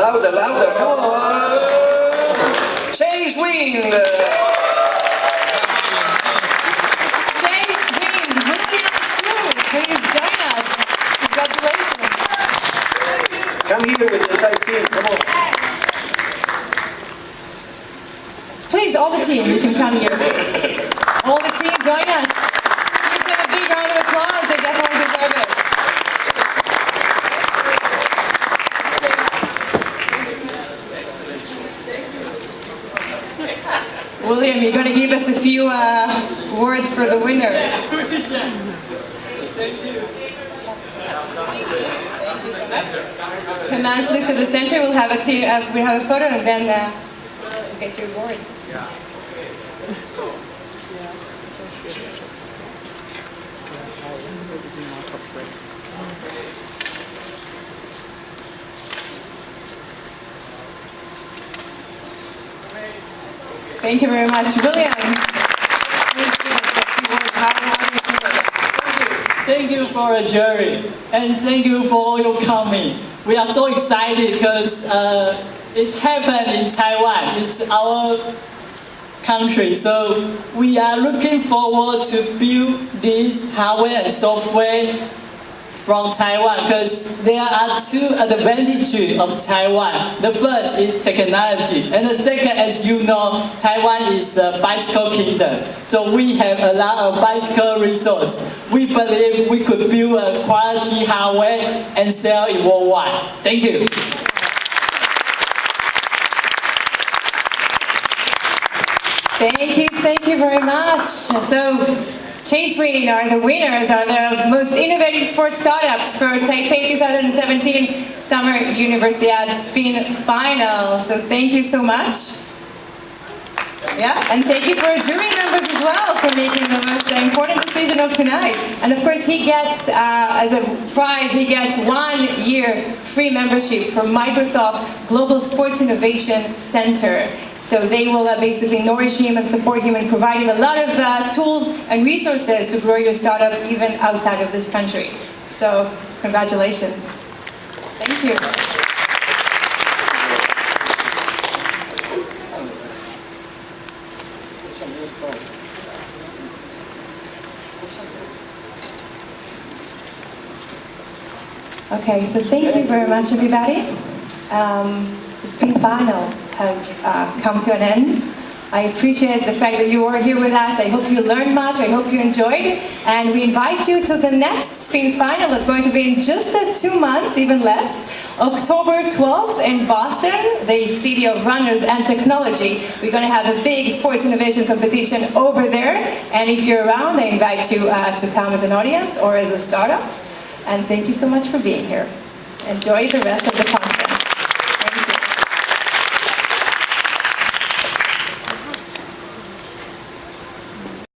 Louder, louder, come on. Chase Wind. Chase Wind, William Su, please join us. Congratulations. Come here with the entire team, come on. Please, all the team, you can come here. All the team, join us. Give them a big round of applause, they definitely deserve it. William, you're going to give us a few words for the winner. Come on, please, to the center. We'll have a photo, and then we'll get your awards. Thank you very much, William. Please give us a few words. How do you feel? Thank you for the jury, and thank you for your coming. We are so excited because it's happened in Taiwan. It's our country, so we are looking forward to build this hardware and software from Taiwan because there are two advantages of Taiwan. The first is technology, and the second, as you know, Taiwan is a bicycle kingdom. So we have a lot of bicycle resources. We believe we could build a quality hardware and sell it worldwide. Thank you. Thank you very much. So, Chase Wind are the winners, are the most innovative sports startups for Taipei 2017 Summer Universiade Spin Final. So thank you so much. Yeah, and thank you for our jury members as well for making the most important decision of tonight. And of course, he gets, as a prize, he gets 1 year free membership for Microsoft Global Sports Innovation Center. So they will basically nourish him and support him and provide him a lot of tools and resources to grow your startup even outside of this country. So congratulations. Thank you. Okay, so thank you very much, everybody. The spring final has come to an end. I appreciate the fact that you are here with us. I hope you learned much. I hope you enjoyed. And we invite you to the next spring final that's going to be in just 2 months, even less. October 12th in Boston, the city of runners and technology. We're going to have a big sports innovation competition over there. And if you're around, I invite you to come as an audience or as a startup. And thank you so much for being here. Enjoy the rest of the conference.